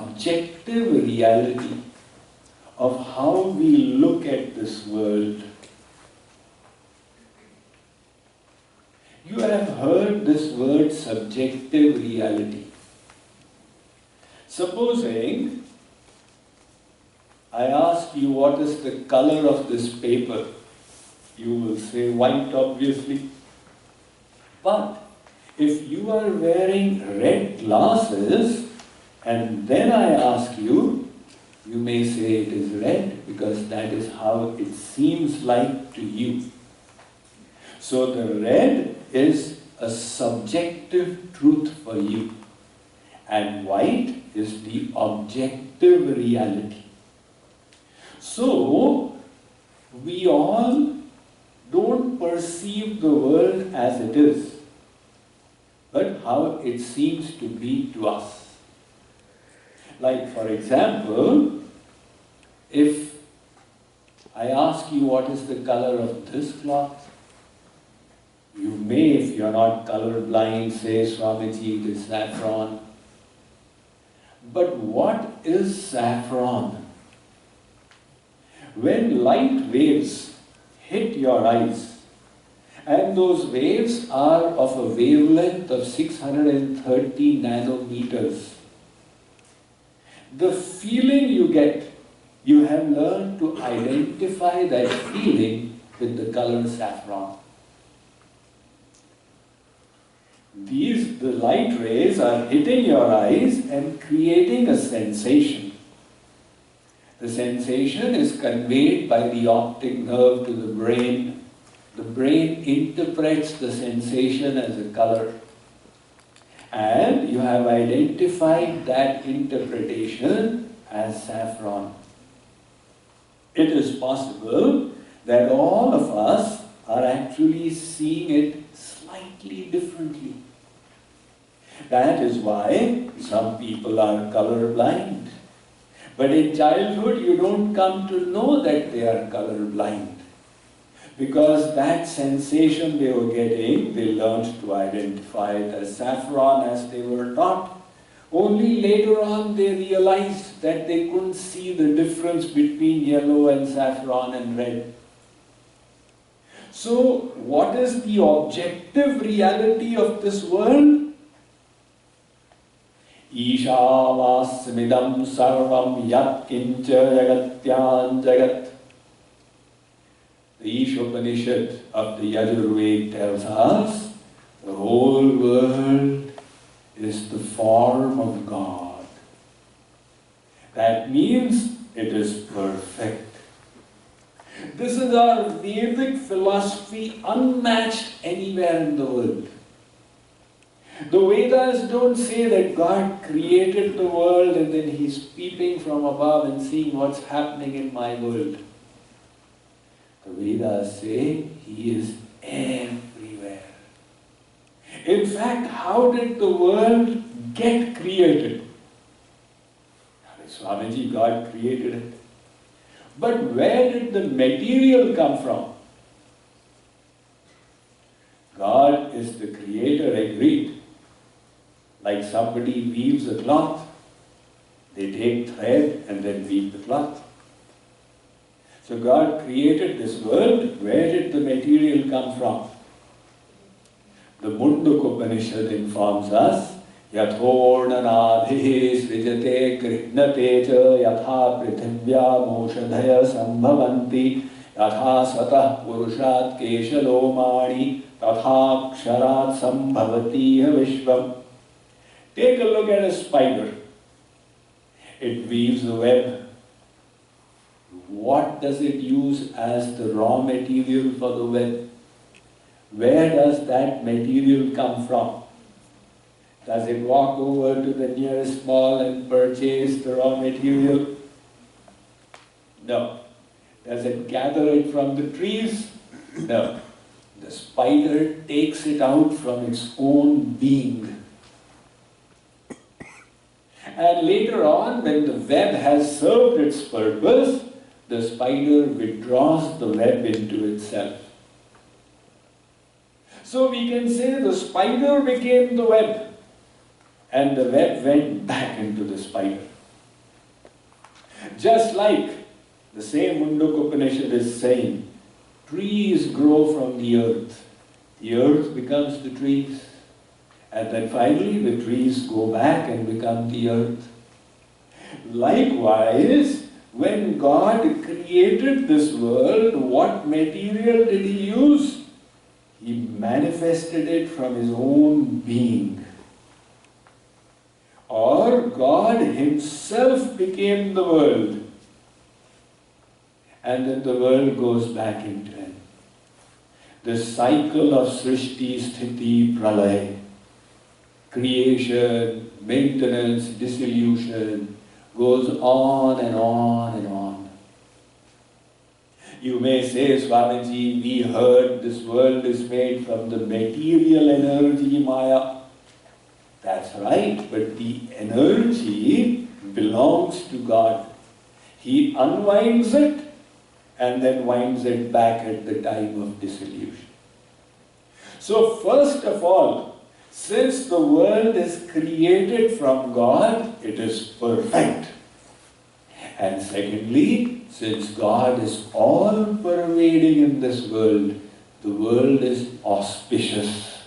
objective reality of how we look at this world. You have heard this word subjective reality. Supposing I ask you what is the color of this paper, you will say white, obviously. But if you are wearing red glasses and then I ask you, you may say it is red because that is how it seems like to you. So the red is a subjective truth for you, and white is the objective reality. So we all don't perceive the world as it is, but how it seems to be to us. Like, for example, if I ask you what is the color of this cloth, you may, if you are not colorblind, say, Swamiji, it is saffron. But what is saffron? When light waves hit your eyes, and those waves are of a wavelength of 630 nanometers, the feeling you get, you have learned to identify that feeling with the color saffron. The light rays are hitting your eyes and creating a sensation. The sensation is conveyed by the optic nerve to the brain. The brain interprets the sensation as a color. And you have identified that interpretation as saffron. It is possible that all of us are actually seeing it slightly differently. That is why some people are colorblind. But in childhood, you don't come to know that they are colorblind. Because that sensation they were getting, they learned to identify it as saffron as they were taught. Only later on they realized that they couldn't see the difference between yellow and saffron and red. So, what is the objective reality of this world? Ishavasmidam sarvam yat kincha jagatyan jagat. The Ishopanishad of the Yajurveda tells us the whole world is the form of God. That means it is perfect. This is our Vedic philosophy unmatched anywhere in the world. The Vedas don't say that God created the world and then He's peeping from above and seeing what's happening in my world. The Vedas say He is everywhere. In fact, how did the world get created? Swamiji, God created it. But where did the material come from? God is the creator, agreed. Like somebody weaves a cloth, they take thread and then weave the cloth. So God created this world. Where did the material come from? The Mundaka informs us, Yathornanadhi svijate krihnate cha yatha prithivya moshadhaya sambhavanti yatha satah purushat keshalomani tatha ksharat sambhavati vishvam. Take a look at a spider. It weaves a web. What does it use as the raw material for the web? Where does that material come from? Does it walk over to the nearest mall and purchase the raw material? No. Does it gather it from the trees? No. The spider takes it out from its own being. And later on, when the web has served its purpose, the spider withdraws the web into itself. So we can say the spider became the web, and the web went back into the spider. Just like the same Munduk Upanishad is saying, trees grow from the earth becomes the trees, and then finally the trees go back and become the earth. Likewise, when God created this world, what material did He use? He manifested it from His own being. Or God Himself became the world, and then the world goes back into Him. The cycle of Srishti, Sthiti, Pralaya, creation, maintenance, dissolution, goes on and on and on. You may say, Swamiji, we heard this world is made from the material energy, Maya. That's right, but the energy belongs to God. He unwinds it and then winds it back at the time of dissolution. So first of all, since the world is created from God, it is perfect. And secondly, since God is all-pervading in this world, the world is auspicious.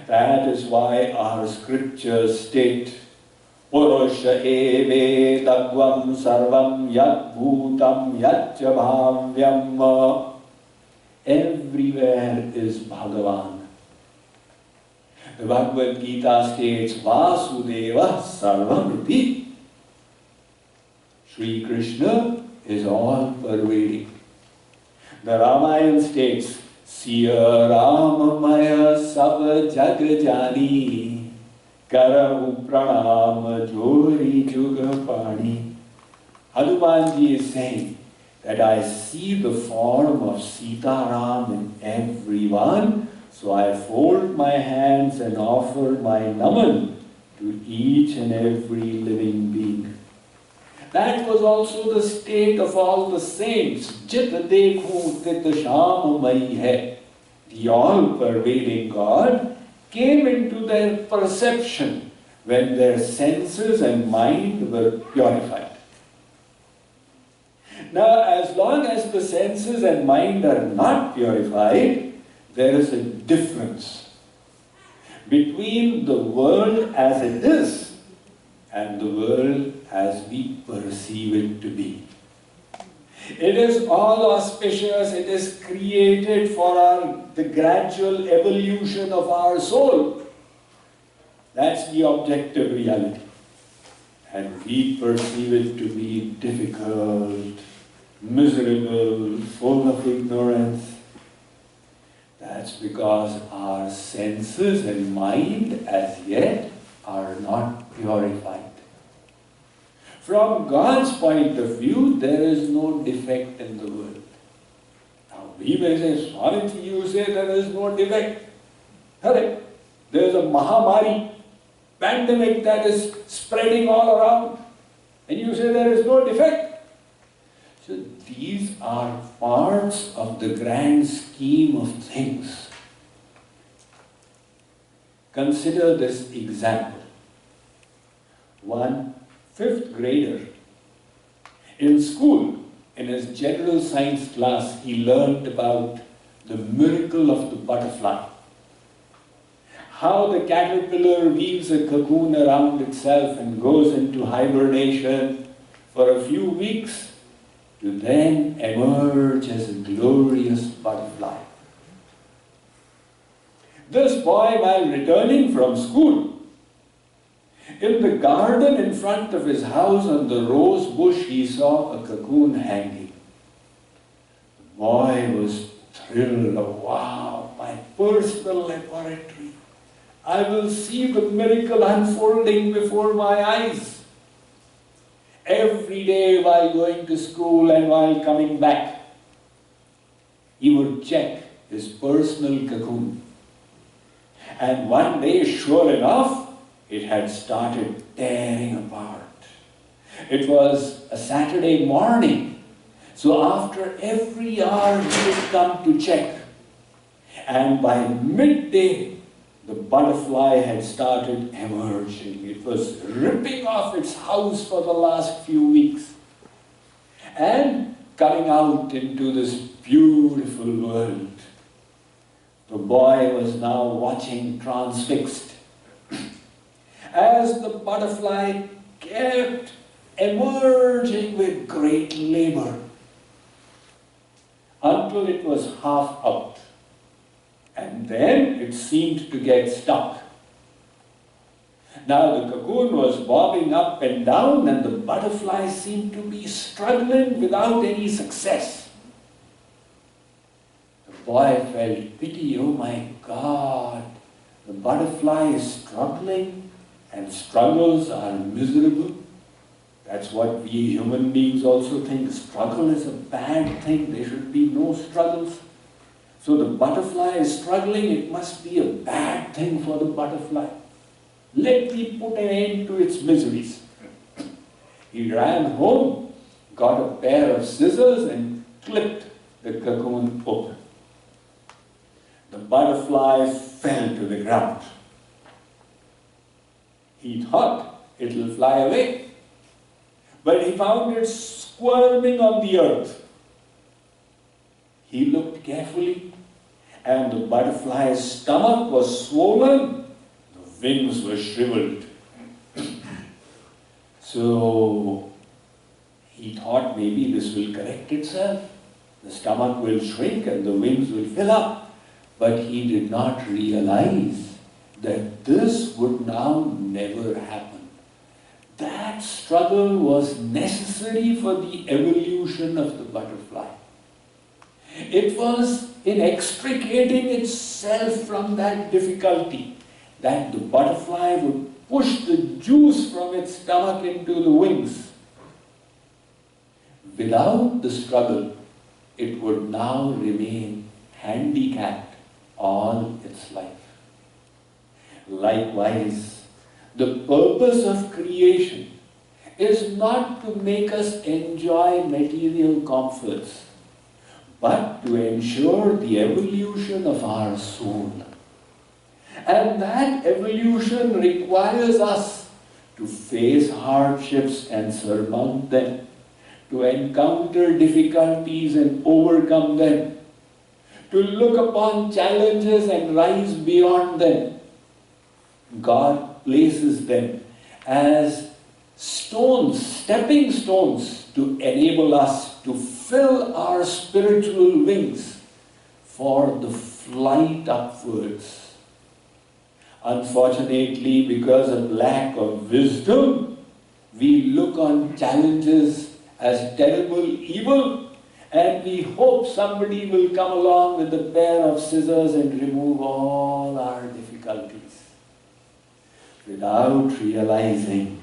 That is why our scriptures state, Purusha eve tagvam sarvam yat bhutam yatcha bhavyam. Everywhere is Bhagavan. The Bhagavad Gita states, Vasudeva sarvamiti. Sri Krishna is all-pervading. The Ramayana states, Siya Ramamaya Sab Jag Jani Karahu Pranam Jori Juga Pani. Hanumanji is saying that I see the form of Sita Ram in everyone, so I fold my hands and offer my naman to each and every living being. That was also the state of all the saints. Jit dekhu tit sham mai hai. The all-pervading God came into their perception when their senses and mind were purified. Now, as long as the senses and mind are not purified, there is a difference between the world as it is and the world as we perceive it to be. It is all auspicious, it is created for the gradual evolution of our soul. That's the objective reality. And we perceive it to be difficult, miserable, full of ignorance. That's because our senses and mind as yet are not purified. From God's point of view, there is no defect in the world. Now we may say, Swamiji, you say there is no defect. Correct. There is a Mahamari, pandemic that is spreading all around, and you say there is no defect. So these are parts of the grand scheme of things. Consider this example. One 5th grader in school, in his general science class, he learned about the miracle of the butterfly. How the caterpillar weaves a cocoon around itself and goes into hibernation for a few weeks to then emerge as a glorious butterfly. This boy, while returning from school, in the garden in front of his house on the rose bush, he saw a cocoon hanging. The boy was thrilled. Wow, my personal laboratory. I will see the miracle unfolding before my eyes. Every day while going to school and while coming back, he would check his personal cocoon. And one day, sure enough, it had started tearing apart. It was a Saturday morning, so after every hour he would come to check. And by midday, the butterfly had started emerging. It was ripping off its house for the last few weeks and coming out into this beautiful world. The boy was now watching transfixed as the butterfly kept emerging with great labor until it was half out. And then it seemed to get stuck. Now the cocoon was bobbing up and down, and the butterfly seemed to be struggling without any success. The boy felt pity. Oh my God, the butterfly is struggling, and struggles are miserable. That's what we human beings also think. Struggle is a bad thing. There should be no struggles. So the butterfly is struggling. It must be a bad thing for the butterfly. Let me put an end to its miseries. He ran home, got a pair of scissors and clipped the cocoon open. The butterfly fell to the ground. He thought it will fly away, but he found it squirming on the earth. He looked carefully, and the butterfly's stomach was swollen, the wings were shriveled. So he thought maybe this will correct itself. The stomach will shrink and the wings will fill up. But he did not realize that this would now never happen. That struggle was necessary for the evolution of the butterfly. It was in extricating itself from that difficulty that the butterfly would push the juice from its stomach into the wings. Without the struggle, it would now remain handicapped all its life. Likewise, the purpose of creation is not to make us enjoy material comforts, but to ensure the evolution of our soul. And that evolution requires us to face hardships and surmount them, to encounter difficulties and overcome them, to look upon challenges and rise beyond them. God places them as stones, stepping stones, to enable us to fill our spiritual wings for the flight upwards. Unfortunately, because of lack of wisdom, we look on challenges as terrible evil, and we hope somebody will come along with a pair of scissors and remove all our difficulties, without realizing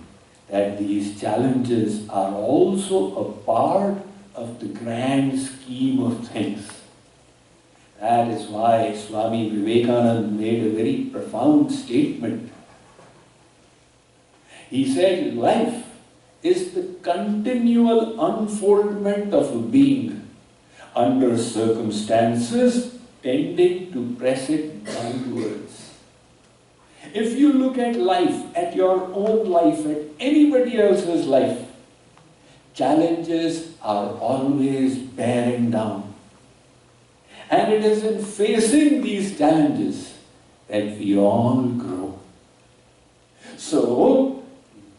that these challenges are also a part of the grand scheme of things. That is why Swami Vivekananda made a very profound statement. He said, life is the continual unfoldment of a being under circumstances tending to press it downwards. If you look at life, at your own life, at anybody else's life, challenges are always bearing down. And it is in facing these challenges that we all grow. So,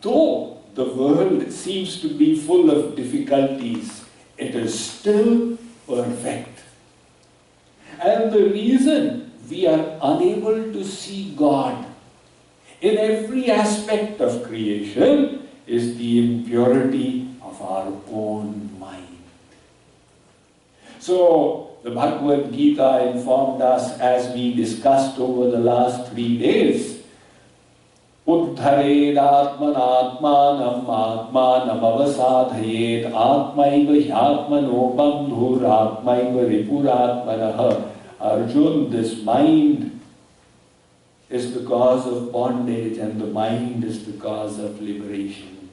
though the world seems to be full of difficulties, it is still perfect. And the reason we are unable to see God in every aspect of creation is the impurity of our own mind. So, the Bhagavad Gita informed us, as we discussed over the last 3 days, Uddhared atmanatmanam atmanam avasadhayet atmaiva hyatmano bandhur atmaiva ripuratmanaha. Arjun, this mind is the cause of bondage and the mind is the cause of liberation.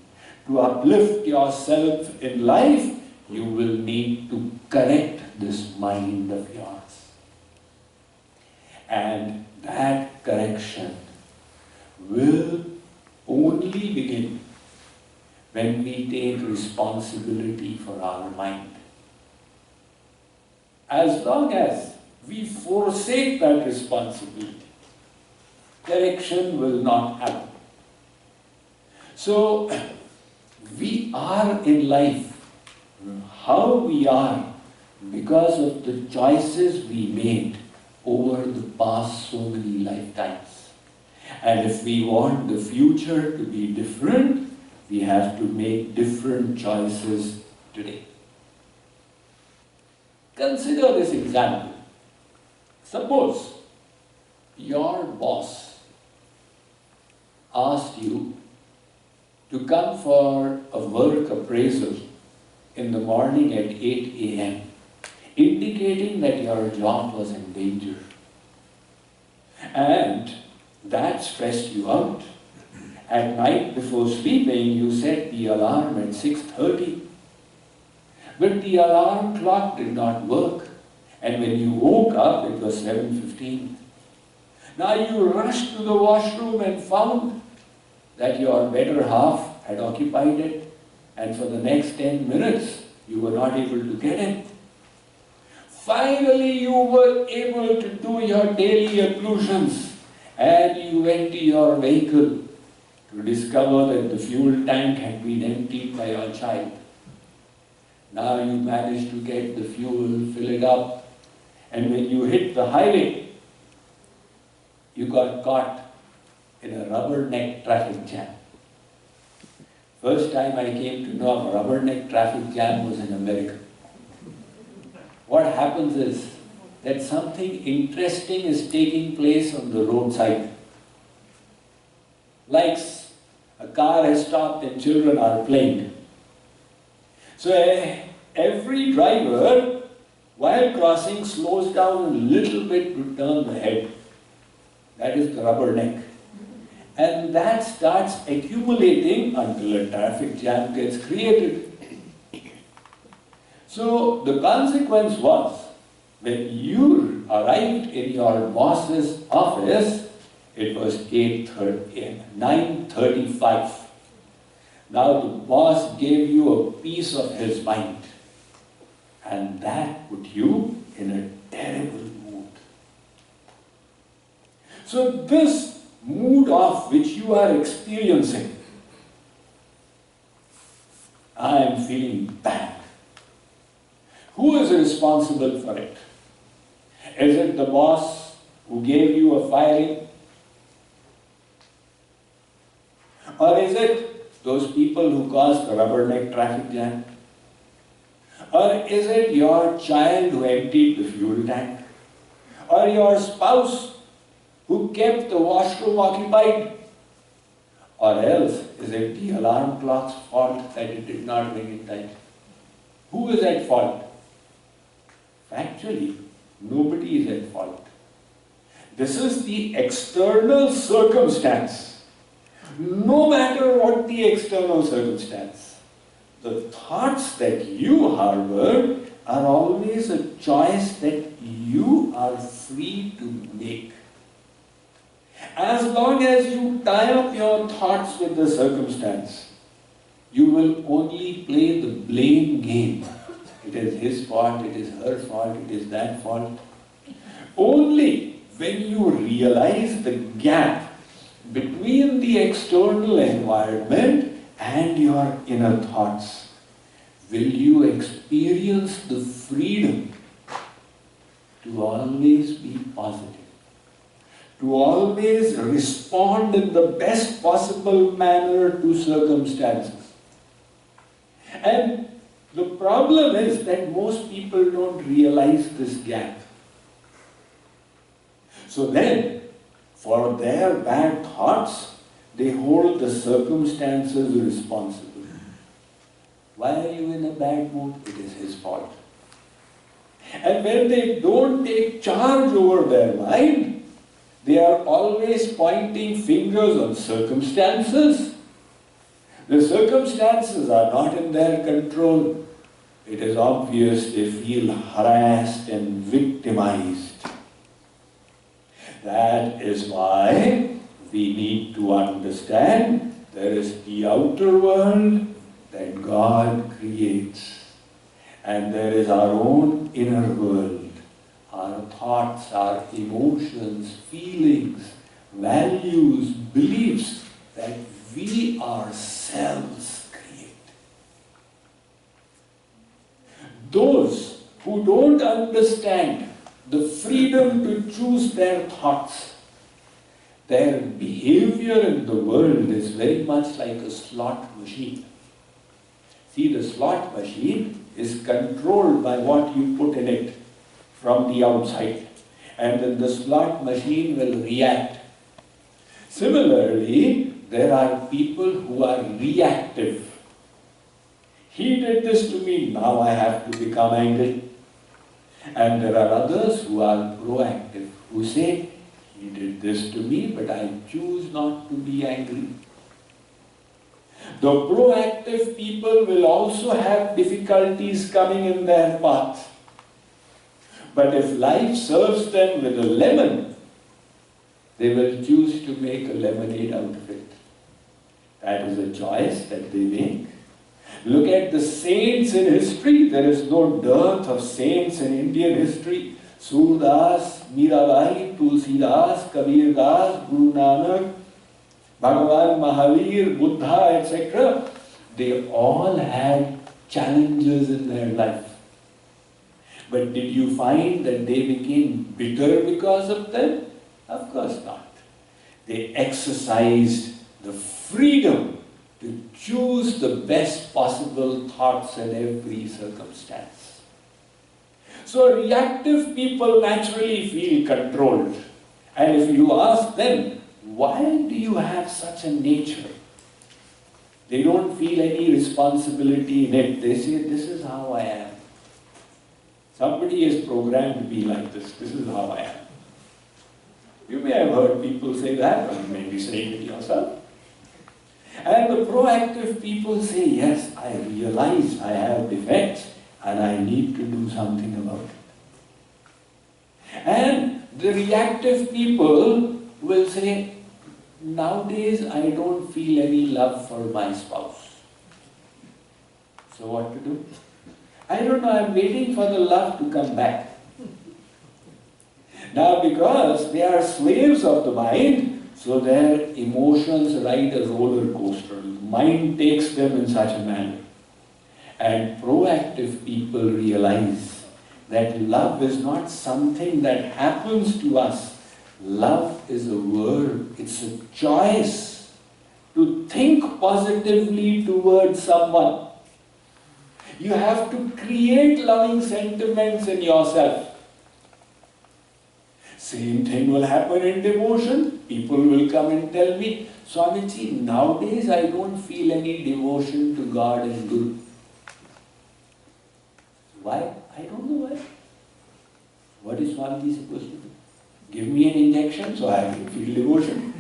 To uplift yourself in life, you will need to correct this mind of yours. And that correction will only begin when we take responsibility for our mind. As long as we forsake that responsibility, correction will not happen. So, we are in life how we are because of the choices we made over the past so many lifetimes. And if we want the future to be different, we have to make different choices today. Consider this example. Suppose your boss asked you to come for a work appraisal in the morning at 8 a.m., indicating that your job was in danger. And that stressed you out. At night before sleeping, you set the alarm at 6:30. But the alarm clock did not work. And when you woke up, it was 7:15. Now you rushed to the washroom and found that your better half had occupied it, and for the next 10 minutes, you were not able to get in. Finally, you were able to do your daily ablutions, and you went to your vehicle to discover that the fuel tank had been emptied by your child. Now you managed to get the fuel, fill it up, and when you hit the highway, you got caught in a rubberneck traffic jam. First time I came to know of a rubberneck traffic jam was in America. What happens is that something interesting is taking place on the roadside. Like a car has stopped and children are playing. So every driver, while crossing, slows down a little bit to turn the head. That is the rubberneck. And that starts accumulating until a traffic jam gets created. So the consequence was, when you arrived in your boss's office, it was 9:35. Now the boss gave you a piece of his mind, and that put you in a terrible mood. So this mood of which you are experiencing, I am feeling bad. Who is responsible for it? Is it the boss who gave you a firing? Or is it those people who caused the rubberneck traffic jam? Or is it your child who emptied the fuel tank? Or your spouse who kept the washroom occupied? Or else, is it the alarm clock's fault that it did not ring in time? Who is at fault? Actually, nobody is at fault. This is the external circumstance. No matter what the external circumstance, the thoughts that you harbor are always a choice that you are free to make. As long as you tie up your thoughts with the circumstance, you will only play the blame game. It is his fault, it is her fault, it is that fault. Only when you realize the gap between the external environment and your inner thoughts will you experience the freedom to always be positive, to always respond in the best possible manner to circumstances. And the problem is that most people don't realize this gap. So then, for their bad thoughts, they hold the circumstances responsible. Why are you in a bad mood? It is his fault. And when they don't take charge over their mind, they are always pointing fingers on circumstances. The circumstances are not in their control. It is obvious they feel harassed and victimized. That is why we need to understand there is the outer world that God creates. And there is our own inner world, our thoughts, our emotions, feelings, values, beliefs that we ourselves create. Those who don't understand the freedom to choose their thoughts, their behavior in the world is very much like a slot machine. See, the slot machine is controlled by what you put in it from the outside, and then the slot machine will react. Similarly, there are people who are reactive. He did this to me, now I have to become angry. And there are others who are proactive, who say, he did this to me, but I choose not to be angry. The proactive people will also have difficulties coming in their path. But if life serves them with a lemon, they will choose to make a lemonade out of it. That is a choice that they make. Look at the saints in history. There is no dearth of saints in Indian history. Surdas, Mirabai, Tulsidas, Kabir Das, Guru Nanak, Bhagavan Mahavir, Buddha, etc. They all had challenges in their life. But did you find that they became bitter because of them? Of course not. They exercised the freedom to choose the best possible thoughts in every circumstance. So reactive people naturally feel controlled. And if you ask them, why do you have such a nature? They don't feel any responsibility in it. They say, this is how I am. Somebody is programmed to be like this. This is how I am. You may have heard people say that, or you may be saying it yourself. And the proactive people say, yes, I realize I have defects and I need to do something about it. And the reactive people will say, nowadays I don't feel any love for my spouse. So what to do? I don't know, I'm waiting for the love to come back. Now because they are slaves of the mind, so their emotions ride a roller coaster. The mind takes them in such a manner. And proactive people realize that love is not something that happens to us. Love is a verb, it's a choice to think positively towards someone. You have to create loving sentiments in yourself. Same thing will happen in devotion. People will come and tell me, Swamiji, nowadays I don't feel any devotion to God and Guru. Why? I don't know why. What is Swamiji supposed to do? Give me an injection so I can feel devotion.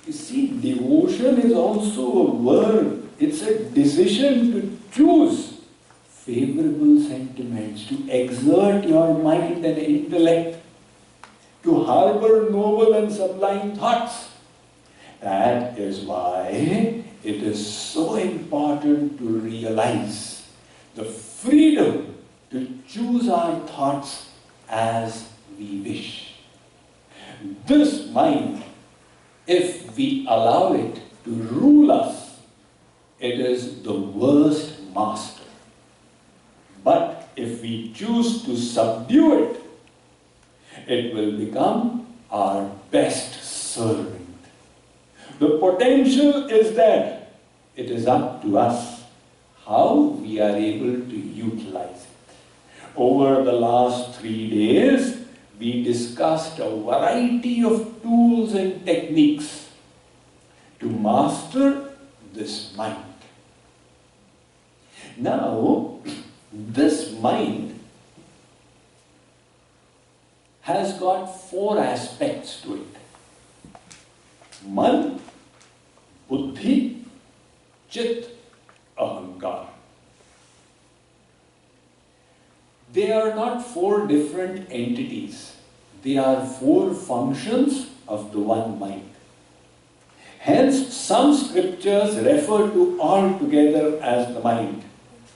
You see, devotion is also a verb. It's a decision to choose favorable sentiments, to exert your mind and intellect, to harbor noble and sublime thoughts. That is why it is so important to realize the freedom to choose our thoughts as we wish. This mind, if we allow it to rule us, it is the worst master. But if we choose to subdue it, it will become our best servant. The potential is there. It is up to us how we are able to utilize it. Over the last 3 days, we discussed a variety of tools and techniques to master this mind. Now, this mind has got 4 aspects to it. Man, Buddhi, Chit, Ahankar. They are not 4 different entities. They are four functions of the one mind. Hence, some scriptures refer to all together as the mind.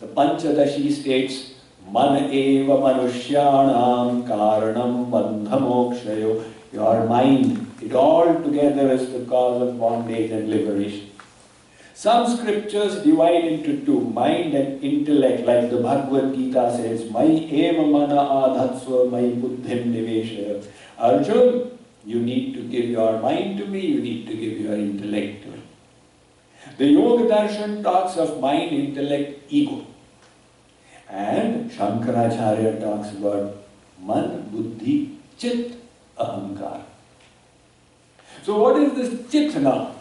The Panchadashi states, Man eva manushyanam karanam bandhamokshayo. Your mind, it all together is the cause of bondage and liberation. Some scriptures divide into two, mind and intellect, like the Bhagavad Gita says, Mai eva mana adhatsva mai buddhim niveshaya. Arjun, you need to give your mind to me, you need to give your intellect to me. The Yoga Darshan talks of mind, intellect, ego. And Shankaracharya talks about man, buddhi, chit, ahankara. So what is this chit now?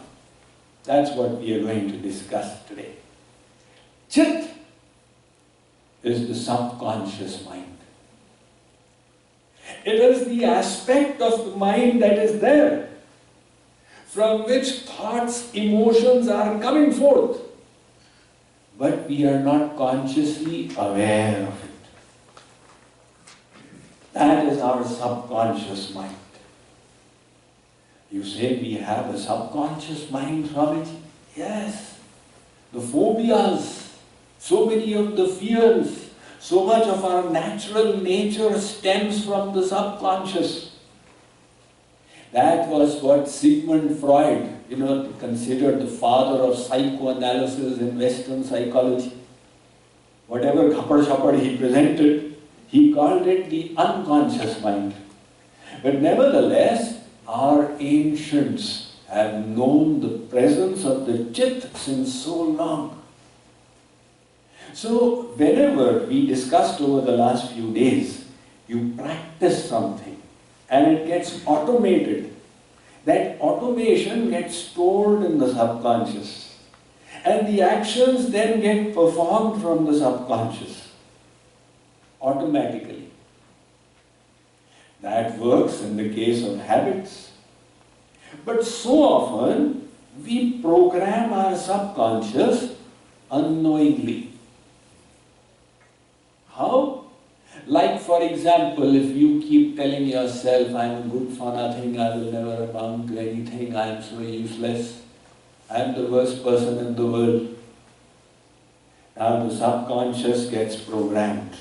That's what we are going to discuss today. Chit is the subconscious mind. It is the aspect of the mind that is there, from which thoughts, emotions are coming forth. But we are not consciously aware of it. That is our subconscious mind. You say we have a subconscious mind, Swamiji? Yes. The phobias, so many of the fears, so much of our natural nature stems from the subconscious. That was what Sigmund Freud, considered the father of psychoanalysis in Western psychology. Whatever khapad-shapad he presented, he called it the unconscious mind. But nevertheless, our ancients have known the presence of the chit since so long. So, whenever we discussed over the last few days, you practice something and it gets automated. That automation gets stored in the subconscious. And the actions then get performed from the subconscious automatically. That works in the case of habits. But so often, we program our subconscious unknowingly. How? Like, for example, if you keep telling yourself, I am good for nothing, I will never amount to anything, I am so useless, I am the worst person in the world. Now the subconscious gets programmed.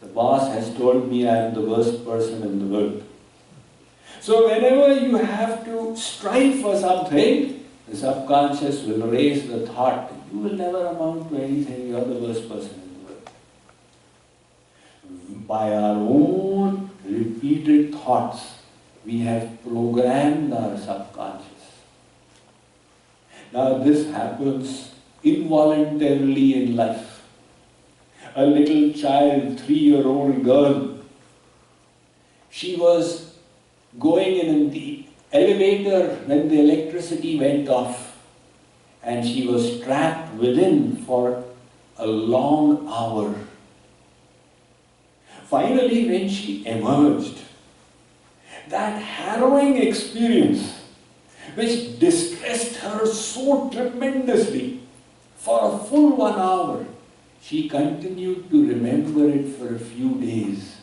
The boss has told me I am the worst person in the world. So whenever you have to strive for something, the subconscious will raise the thought, you will never amount to anything, you are the worst person in the world. By our own repeated thoughts, we have programmed our subconscious. Now this happens involuntarily in life. A little child, 3-year-old girl, she was going in the elevator when the electricity went off, and she was trapped within for a long hour. Finally, when she emerged, that harrowing experience, which distressed her so tremendously, for a full 1 hour, she continued to remember it for a few days.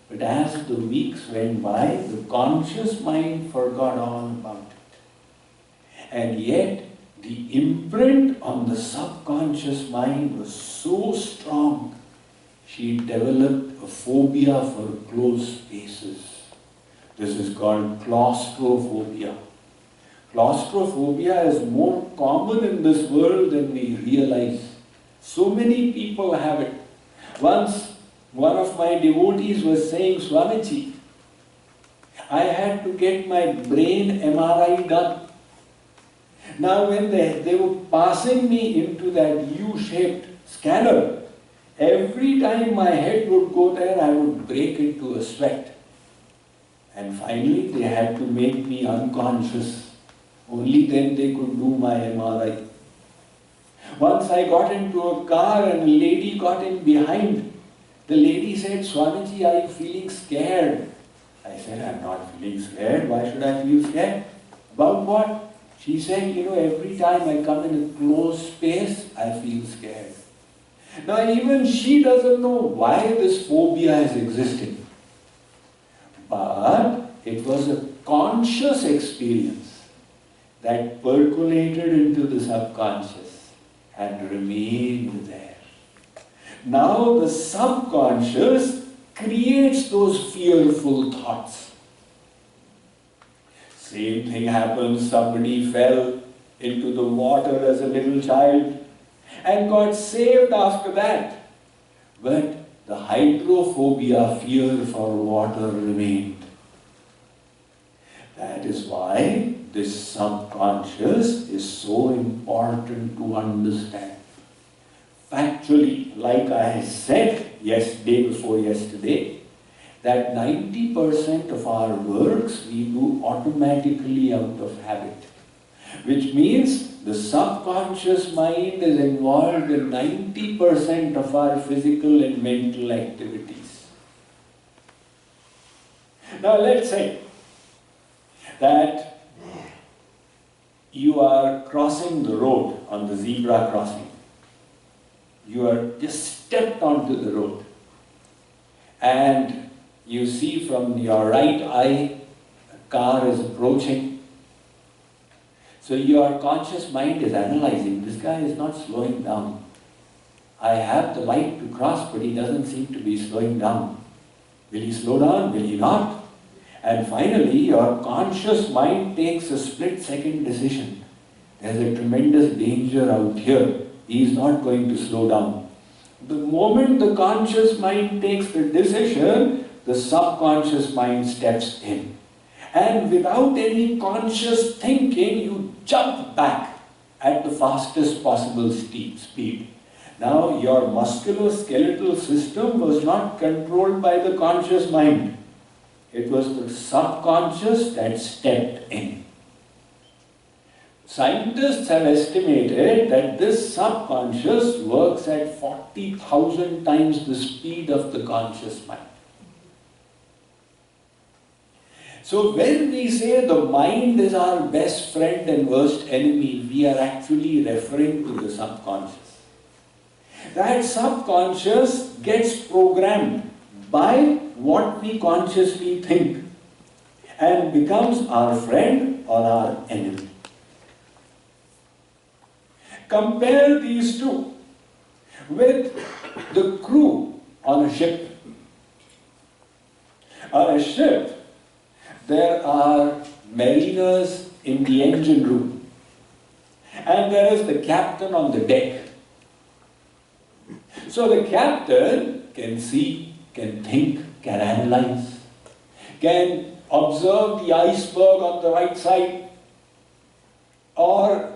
But as the weeks went by, the conscious mind forgot all about it. And yet, the imprint on the subconscious mind was so strong, she developed a phobia for closed spaces. This is called claustrophobia. Claustrophobia is more common in this world than we realize. So many people have it. Once, one of my devotees was saying, Swamiji, I had to get my brain MRI done. Now when they were passing me into that U-shaped scanner, every time my head would go there, I would break into a sweat. And finally, they had to make me unconscious. Only then they could do my MRI. Once I got into a car and a lady got in behind. The lady said, Swamiji, are you feeling scared? I said, I'm not feeling scared. Why should I feel scared? About what? She said, every time I come in a closed space, I feel scared. Now even she doesn't know why this phobia is existing. But it was a conscious experience that percolated into the subconscious and remained there. Now the subconscious creates those fearful thoughts. Same thing happens, somebody fell into the water as a little child and got saved after that. But the hydrophobia, fear for water, remained. That is why this subconscious is so important to understand. Factually, like I said day before yesterday, that 90% of our works we do automatically out of habit, which means the subconscious mind is involved in 90% of our physical and mental activities. Now let's say that you are crossing the road on the zebra crossing. You are just stepped onto the road and you see from your right eye a car is approaching. So your conscious mind is analyzing, this guy is not slowing down. I have the light to cross, but he doesn't seem to be slowing down. Will he slow down? Will he not? And finally, your conscious mind takes a split-second decision. There's a tremendous danger out here. He is not going to slow down. The moment the conscious mind takes the decision, the subconscious mind steps in. And without any conscious thinking, you jump back at the fastest possible speed. Now, your musculoskeletal system was not controlled by the conscious mind. It was the subconscious that stepped in. Scientists have estimated that this subconscious works at 40,000 times the speed of the conscious mind. So when we say the mind is our best friend and worst enemy, we are actually referring to the subconscious. That subconscious gets programmed by what we consciously think and becomes our friend or our enemy. Compare these two with the crew on a ship. On a ship, there are mariners in the engine room, and there is the captain on the deck. So the captain can see, can think, can analyze, can observe the iceberg on the right side, or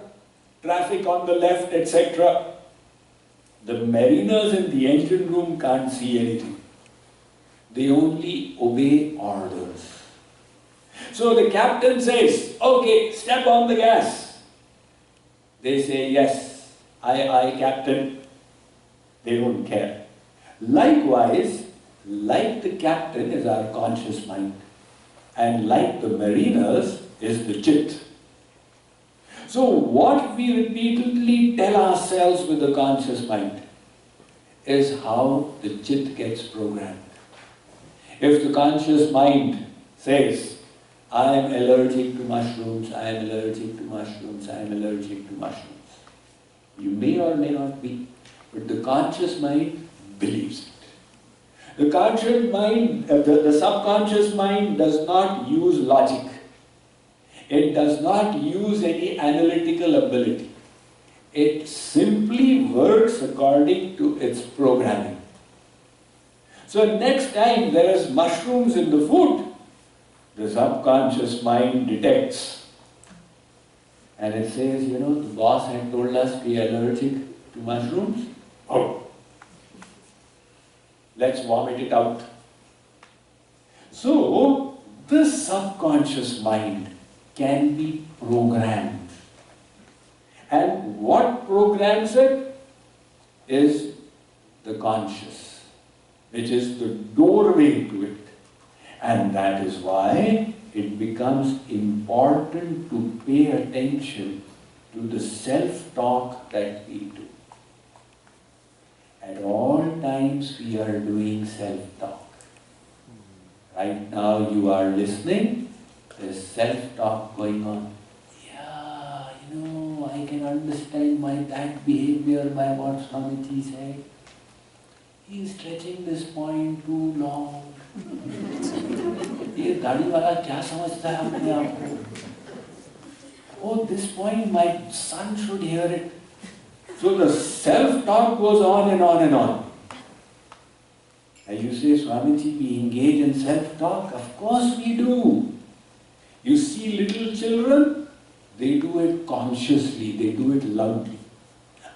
traffic on the left, etc. The mariners in the engine room can't see anything. They only obey orders. So the captain says, okay, step on the gas. They say, yes, aye, captain. They don't care. Likewise, like the captain is our conscious mind, and like the mariners is the chit. So what we repeatedly tell ourselves with the conscious mind is how the chit gets programmed. If the conscious mind says, I am allergic to mushrooms, I am allergic to mushrooms, I am allergic to mushrooms, you may or may not be, but the conscious mind believes it. The conscious mind, the subconscious mind does not use logic. It does not use any analytical ability. It simply works according to its programming. So next time there is mushrooms in the food, the subconscious mind detects. And it says, the boss had told us we are allergic to mushrooms. Oh, let's vomit it out. So, this subconscious mind can be programmed. And what programs it is the conscious, which is the doorway to it. And that is why it becomes important to pay attention to the self-talk that we do. At all times we are doing self-talk. Right now you are listening, there's self-talk going on. Yeah, I can understand that behavior by what Swamiji said. He's stretching this point too long. ये दाढ़ी वाला क्या समझता है अपने आप को? Oh, this point, my son should hear it. So the self-talk goes on and on and on. And you say, Swamiji, we engage in self-talk? Of course we do. You see little children, they do it consciously, they do it loudly.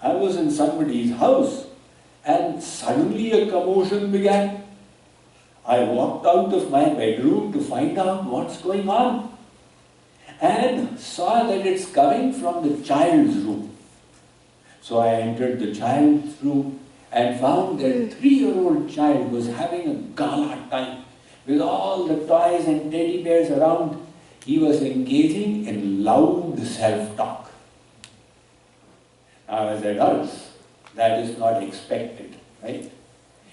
I was in somebody's house and suddenly a commotion began. I walked out of my bedroom to find out what's going on and saw that it's coming from the child's room. So I entered the child's room and found that a 3-year-old child was having a gala time with all the toys and teddy bears around. He was engaging in loud self-talk. Now as adults, that is not expected, right?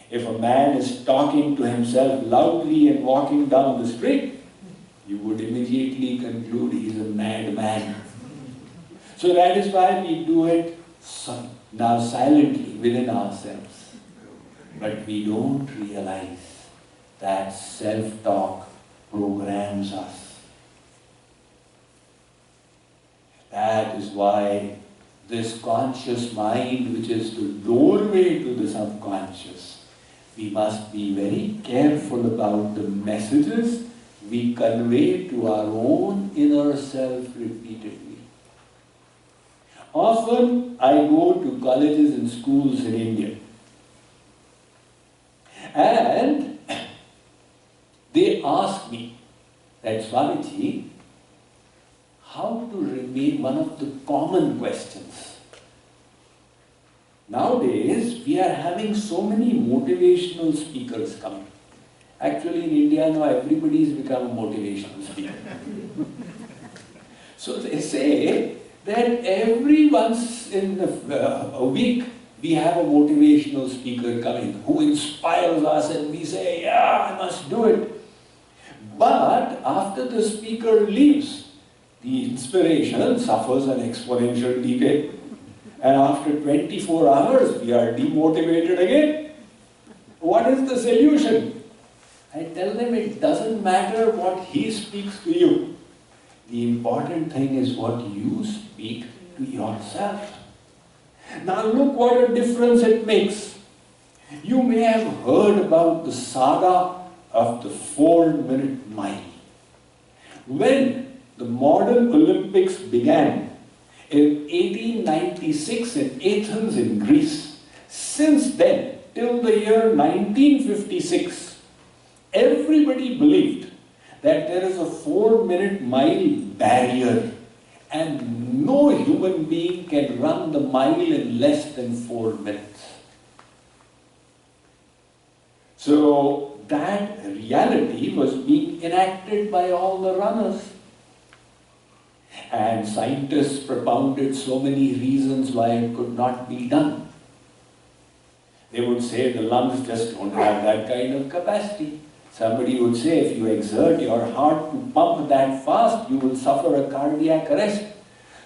If a man is talking to himself loudly and walking down the street, you would immediately conclude he is a madman. So that is why we do it now silently within ourselves. But we don't realize that self-talk programs us. That is why this conscious mind, which is the doorway to the subconscious, we must be very careful about the messages we convey to our own inner self repeatedly. Often I go to colleges and schools in India, and they ask me that, Swamiji, how to remain, one of the common questions. Nowadays, we are having so many motivational speakers coming. Actually, in India now, everybody has become a motivational speaker. So they say that every once in a week, we have a motivational speaker coming who inspires us and we say, yeah, I must do it. But after the speaker leaves, the inspiration suffers an exponential decay. And after 24 hours, we are demotivated again. What is the solution? I tell them it doesn't matter what he speaks to you. The important thing is what you speak to yourself. Now look what a difference it makes. You may have heard about the saga of the 4-minute mile. When the modern Olympics began in 1896 in Athens in Greece, since then till the year 1956, everybody believed that there is a 4-minute mile barrier and no human being can run the mile in less than 4 minutes. So that reality was being enacted by all the runners. And scientists propounded so many reasons why it could not be done. They would say the lungs just don't have that kind of capacity. Somebody would say if you exert your heart to pump that fast, you will suffer a cardiac arrest.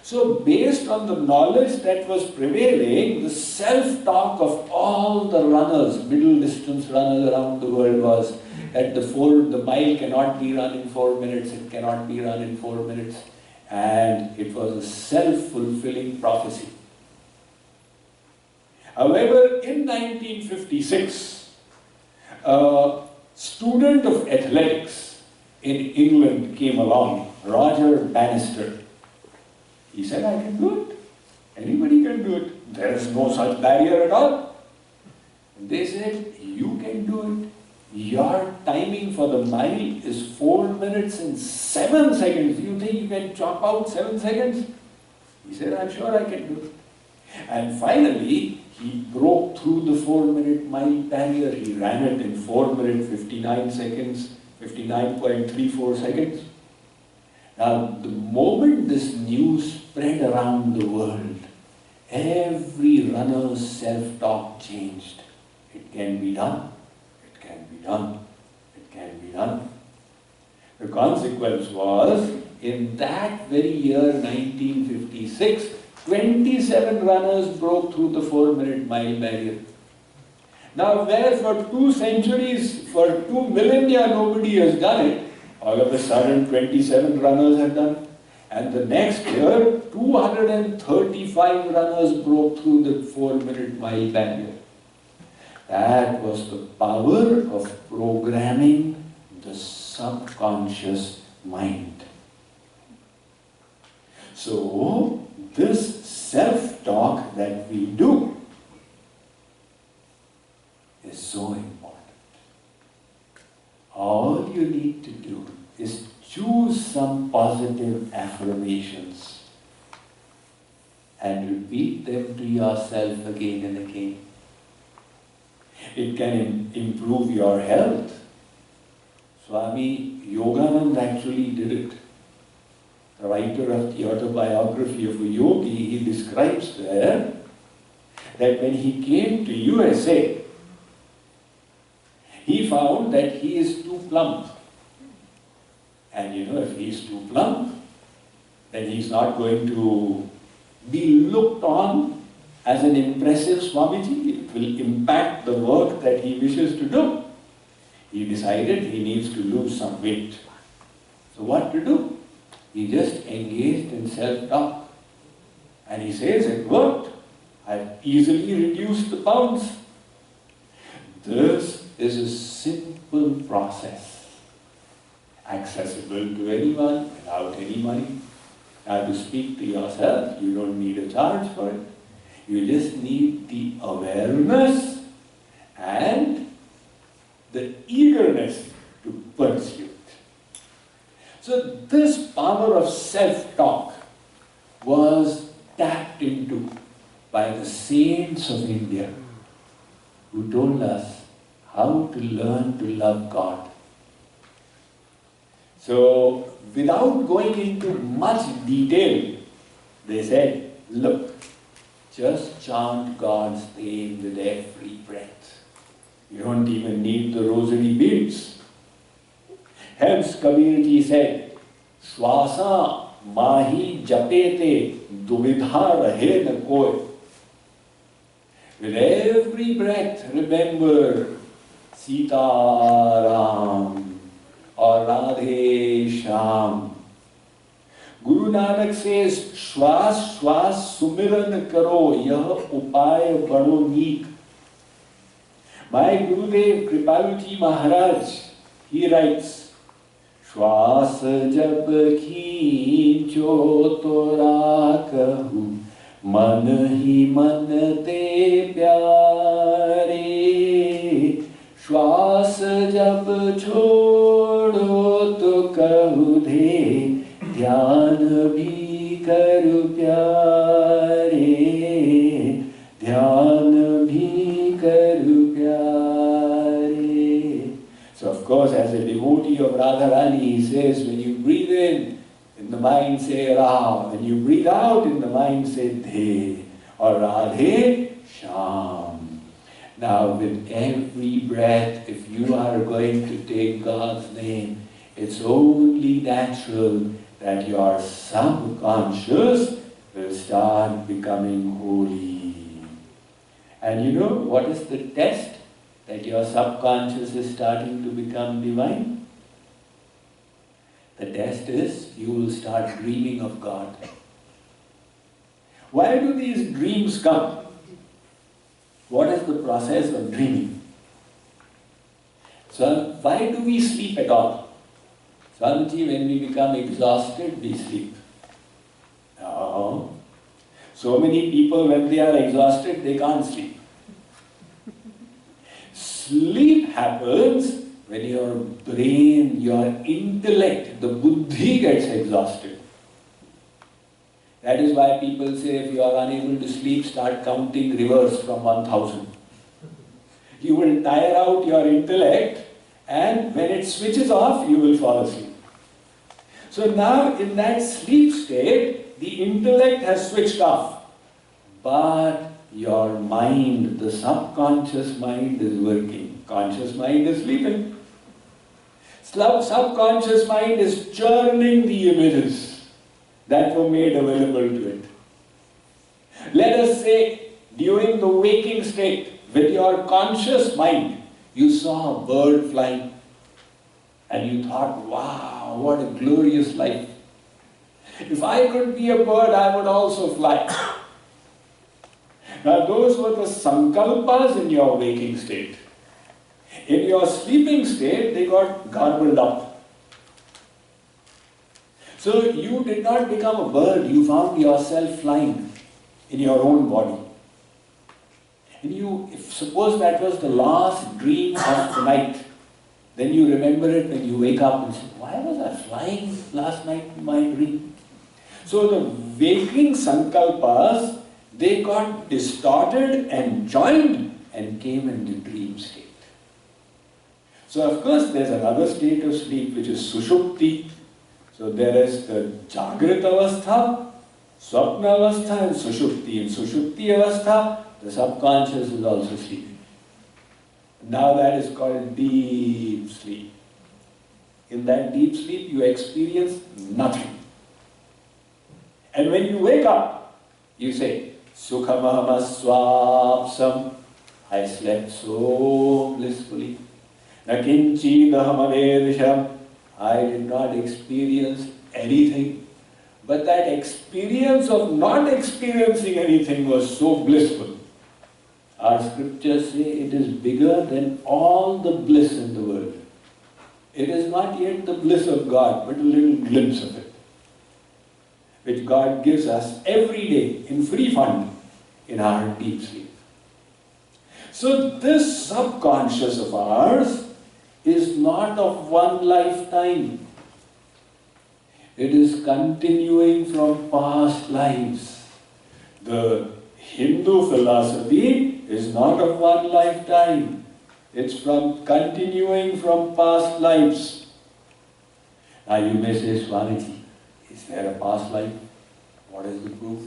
So based on the knowledge that was prevailing, the self-talk of all the runners, middle distance runners around the world was that the mile cannot be run in 4 minutes, it cannot be run in 4 minutes. And it was a self-fulfilling prophecy. However, in 1956, a student of athletics in England came along, Roger Bannister. He said, I can do it. Anybody can do it. There is no such barrier at all. And they said, you can do it. Your timing for the mile is 4 minutes and 7 seconds. You think you can chop out 7 seconds? He said, I'm sure I can do it. And finally, he broke through the 4-minute mile barrier. He ran it in 4 minutes, 59 seconds, 59.34 seconds. Now, the moment this news spread around the world, every runner's self-talk changed. It can be done. It can be done. It can be done. The consequence was, in that very year, 1956, 27 runners broke through the 4-minute mile barrier. Now, where for 2 centuries, for 2 millennia, nobody has done it, all of a sudden 27 runners have done it. And the next year, 235 runners broke through the 4-minute mile barrier. That was the power of programming the subconscious mind. So, this self-talk that we do is so important. All you need to do is choose some positive affirmations and repeat them to yourself again and again. It can improve your health. Swami Yoganand actually did it. The writer of the autobiography of a yogi, he describes there that when he came to USA, he found that he is too plump. And if he is too plump, then he's not going to be looked on as an impressive Swamiji. It will impact the work that he wishes to do. He decided he needs to lose some weight. So what to do? He just engaged in self-talk. And he says, it worked. I've easily reduced the pounds. This is a simple process, accessible to anyone without any money. Now, to speak to yourself, you don't need a charge for it. You just need the awareness and the eagerness to pursue it. So this power of self-talk was tapped into by the saints of India, who told us how to learn to love God. So, without going into much detail, they said, look, just chant God's name with every breath. You don't even need the rosary beads. Hence, Kabirji said, Swasa mahi japete duvidha rahe na koi. With every breath, remember Sita Ram or Radhe Shyam. Guru Nanak says, Shwas Shwas Sumiran Karo, Yah Upay Bado Neek. My Gurudev Kripaluji Maharaj, he writes, Shwas Jab Khincho Tora Kahu, Man Hi Man Te Pyare. श्वास जब छोड़ो तो कहु दे ध्यान भी करु प्यारे ध्यान भी करु प्यारे. So of course, as a devotee of Radharani, he says, when you breathe in the mind say Ra, when you breathe out in the mind say De or Radhe Shyam. Now, with every breath, if you are going to take God's name, it's only natural that your subconscious will start becoming holy. And you know what is the test that your subconscious is starting to become divine? The test is you will start dreaming of God. Why do these dreams come? What is the process of dreaming? So, why do we sleep at all? Swamiji, when we become exhausted, we sleep. No. So many people, when they are exhausted, they can't sleep. Sleep happens when your brain, your intellect, the buddhi gets exhausted. That is why people say if you are unable to sleep, start counting reverse from 1000. You will tire out your intellect, and when it switches off, you will fall asleep. So now in that sleep state, the intellect has switched off. But your mind, the subconscious mind is working. Conscious mind is sleeping. Subconscious mind is churning the images that were made available to it. Let us say, during the waking state, with your conscious mind, you saw a bird flying and you thought, wow, what a glorious life. If I could be a bird, I would also fly. Now those were the sankalpas in your waking state. In your sleeping state, they got garbled up. So you did not become a bird, you found yourself flying in your own body. And suppose that was the last dream of the night, then you remember it when you wake up and say, why was I flying last night in my dream? So the waking sankalpas, they got distorted and joined and came in the dream state. So of course there's another state of sleep which is sushupti. So there is the Jagrat avastha, Swapna avastha and sushupti. In sushupti avastha, the subconscious is also sleeping. Now that is called deep sleep. In that deep sleep you experience nothing. And when you wake up, you say, Sukhamaham I slept so blissfully. Nakinchidahamadesham, I did not experience anything. But that experience of not experiencing anything was so blissful. Our scriptures say it is bigger than all the bliss in the world. It is not yet the bliss of God, but a little glimpse of it, which God gives us every day in free fund in our deep sleep. So this subconscious of ours is not of one lifetime. It is continuing from past lives. The Hindu philosophy is not of one lifetime. It's from continuing from past lives. Now you may say, Swamiji, is there a past life? What is the proof?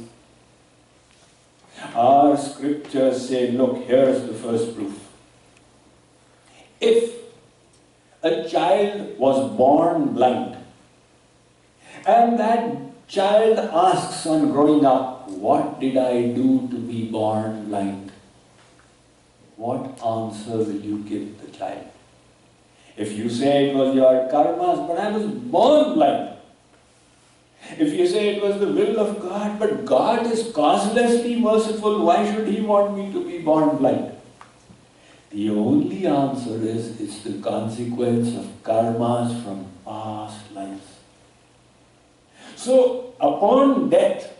Our scriptures say, look, here's the first proof. If a child was born blind, and that child asks on growing up, what did I do to be born blind? What answer will you give the child? If you say it was your karmas, but I was born blind. If you say it was the will of God, but God is causelessly merciful, why should He want me to be born blind? The only answer is, it's the consequence of karmas from past lives. So, upon death,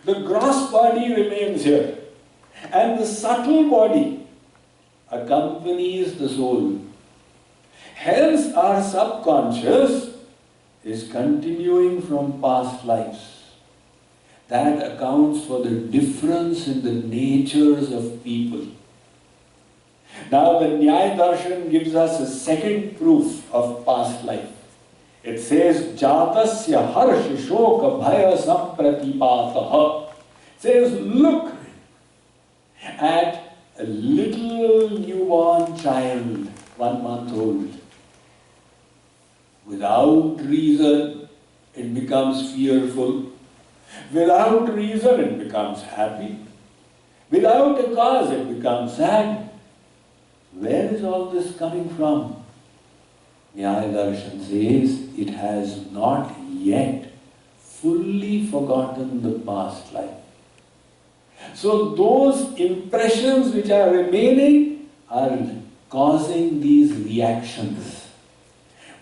the gross body remains here, and the subtle body accompanies the soul. Hence, our subconscious is continuing from past lives. That accounts for the difference in the natures of people. Now the Nyaya Darshan gives us a second proof of past life. It says, Jatasya harsh shoka bhaya sampratipataha. It says, look at a little newborn child, 1 month old. Without reason, it becomes fearful. Without reason, it becomes happy. Without a cause, it becomes sad. Where is all this coming from? Nyaya Darshan says it has not yet fully forgotten the past life. So those impressions which are remaining are causing these reactions.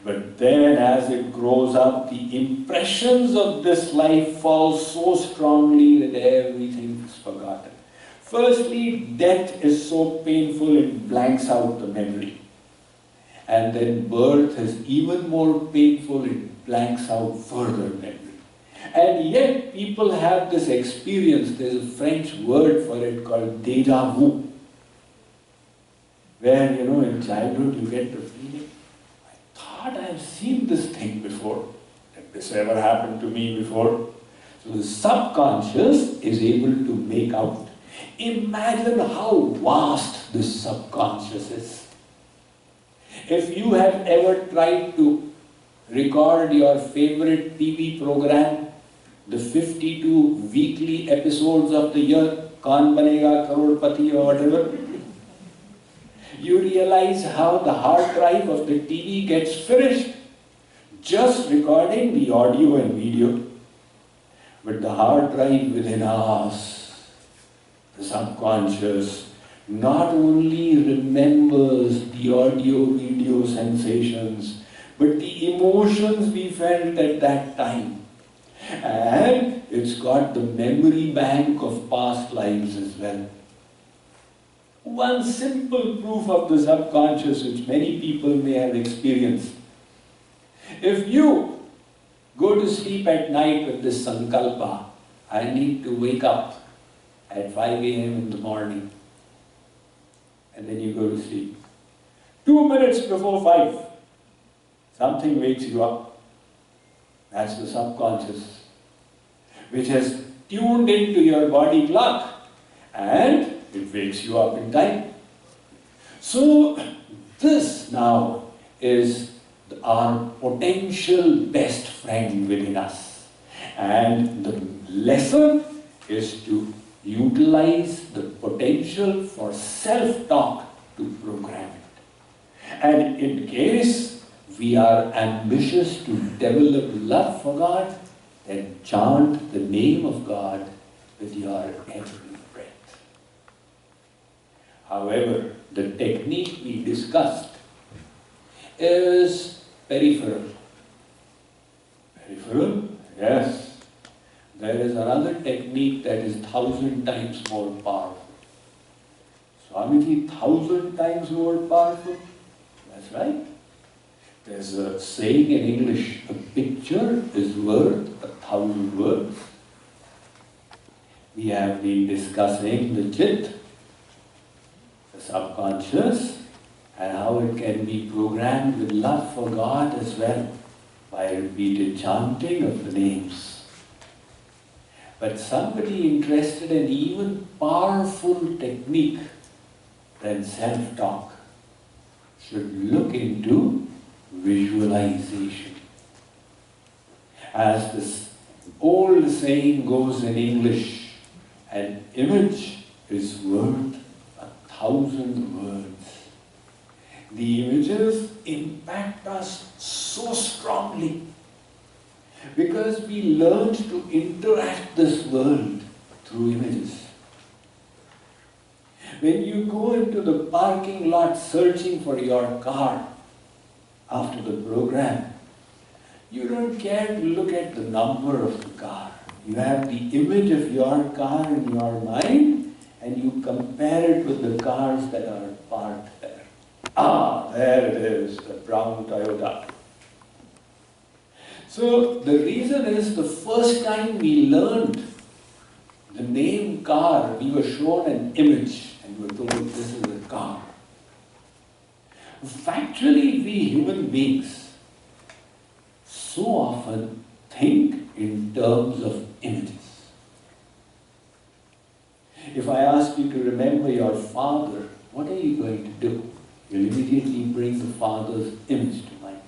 But then as it grows up, the impressions of this life fall so strongly that everything is forgotten. Firstly, death is so painful it blanks out the memory. And then birth is even more painful, it blanks out further memory. And yet people have this experience, there's a French word for it called déjà vu. Where, in childhood you get the feeling, I thought I have seen this thing before. Did this ever happen to me before? So the subconscious is able to make out. Imagine how vast this subconscious is. If you have ever tried to record your favorite TV program, the 52 weekly episodes of the year, Kaun Banega Crorepati or whatever, you realize how the hard drive of the TV gets finished just recording the audio and video. But the hard drive within us, the subconscious, not only remembers the audio, video sensations, but the emotions we felt at that time. And it's got the memory bank of past lives as well. One simple proof of the subconscious which many people may have experienced. If you go to sleep at night with this sankalpa, I need to wake up at 5 a.m. in the morning, and then you go to sleep. 2 minutes before 5, something wakes you up. That's the subconscious, which has tuned into your body clock, and it wakes you up in time. So this now is our potential best friend within us. And the lesson is to utilize the potential for self-talk to program it. And in case we are ambitious to develop love for God, then chant the name of God with your every breath. However, the technique we discussed is peripheral. Peripheral? Yes. There is another technique that is 1,000 times more powerful. Swamiji, 1,000 times more powerful? That's right. There's a saying in English, a picture is worth 1,000 words. We have been discussing the chit, the subconscious, and how it can be programmed with love for God as well by repeated chanting of the names. But somebody interested in even powerful technique than self-talk should look into visualization. As this old saying goes in English, an image is worth 1,000 words. The images impact us so strongly because we learned to interact this world through images. When you go into the parking lot searching for your car after the program, you don't care to look at the number of the car. You have the image of your car in your mind and you compare it with the cars that are parked there. Ah, there it is, the brown Toyota. So the reason is the first time we learned the name car, we were shown an image and we were told this is a car. Factually, we human beings so often think in terms of images. If I ask you to remember your father, what are you going to do? You'll immediately bring the father's image to mind.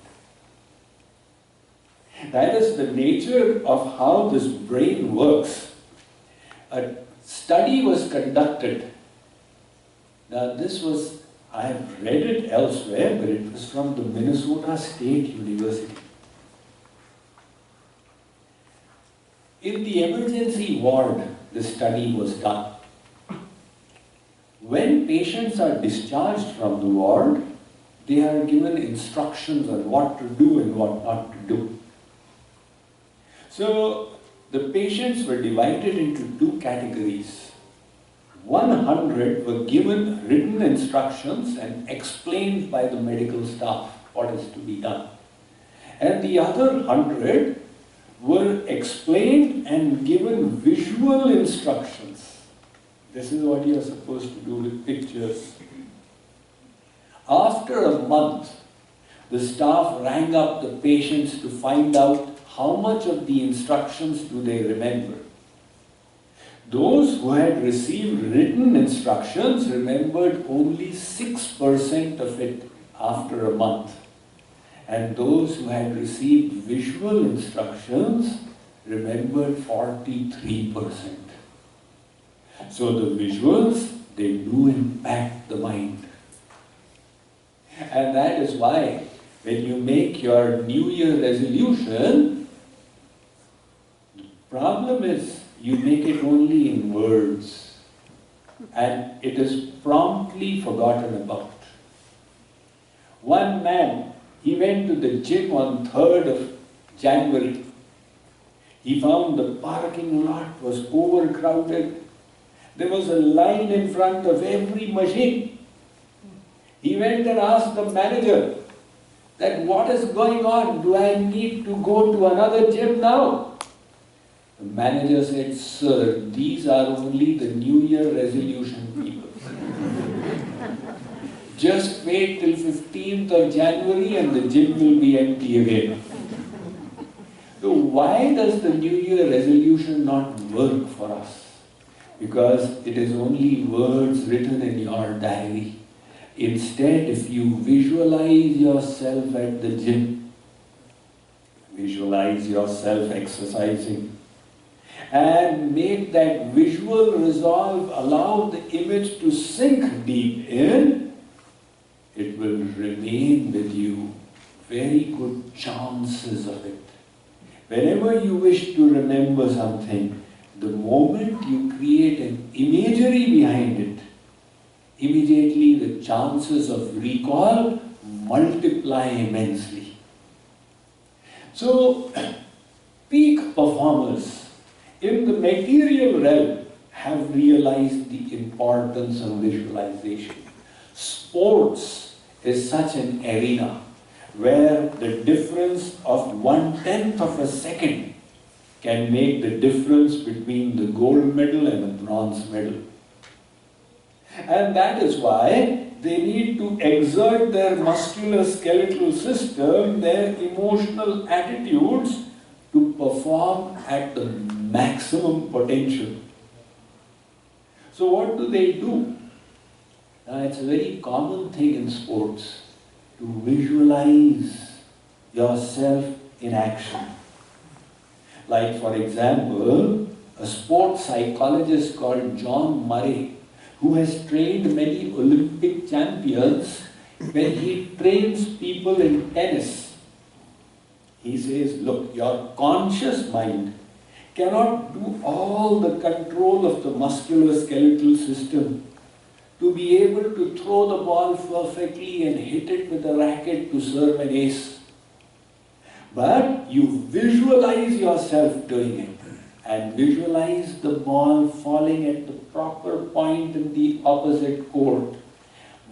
That is the nature of how this brain works. A study was conducted. Now I have read it elsewhere, but it was from the Minnesota State University. In the emergency ward, the study was done. When patients are discharged from the ward, they are given instructions on what to do and what not to do. So the patients were divided into two categories. 100 were given written instructions and explained by the medical staff what is to be done. And the other 100 were explained and given visual instructions. This is what you are supposed to do with pictures. After a month, the staff rang up the patients to find out how much of the instructions do they remember. Those who had received written instructions remembered only 6% of it after a month. And those who had received visual instructions remembered 43%. So the visuals, they do impact the mind. And that is why when you make your New Year resolution, the problem is you make it only in words and it is promptly forgotten about. One man, he went to the gym on 3rd of January. He found the parking lot was overcrowded. There was a line in front of every machine. He went and asked the manager that what is going on? Do I need to go to another gym now? The manager said, sir, these are only the New Year resolution people. Just wait till 15th of January and the gym will be empty again. So why does the New Year resolution not work for us? Because it is only words written in your diary. Instead, if you visualize yourself at the gym, visualize yourself exercising, and make that visual resolve, allow the image to sink deep in, it will remain with you. Very good chances of it. Whenever you wish to remember something, the moment you create an imagery behind it, immediately the chances of recall multiply immensely. So, peak performers in the material realm have realized the importance of visualization. Sports is such an arena where the difference of 1/10 of a second can make the difference between the gold medal and the bronze medal. And that is why they need to exert their musculoskeletal system, their emotional attitudes to perform at the maximum potential. So what do they do? Now it's a very common thing in sports to visualize yourself in action. Like for example, a sports psychologist called John Murray, who has trained many Olympic champions, when he trains people in tennis, he says, look, your conscious mind cannot do all the control of the musculoskeletal system to be able to throw the ball perfectly and hit it with a racket to serve an ace. But you visualize yourself doing it and visualize the ball falling at the proper point in the opposite court.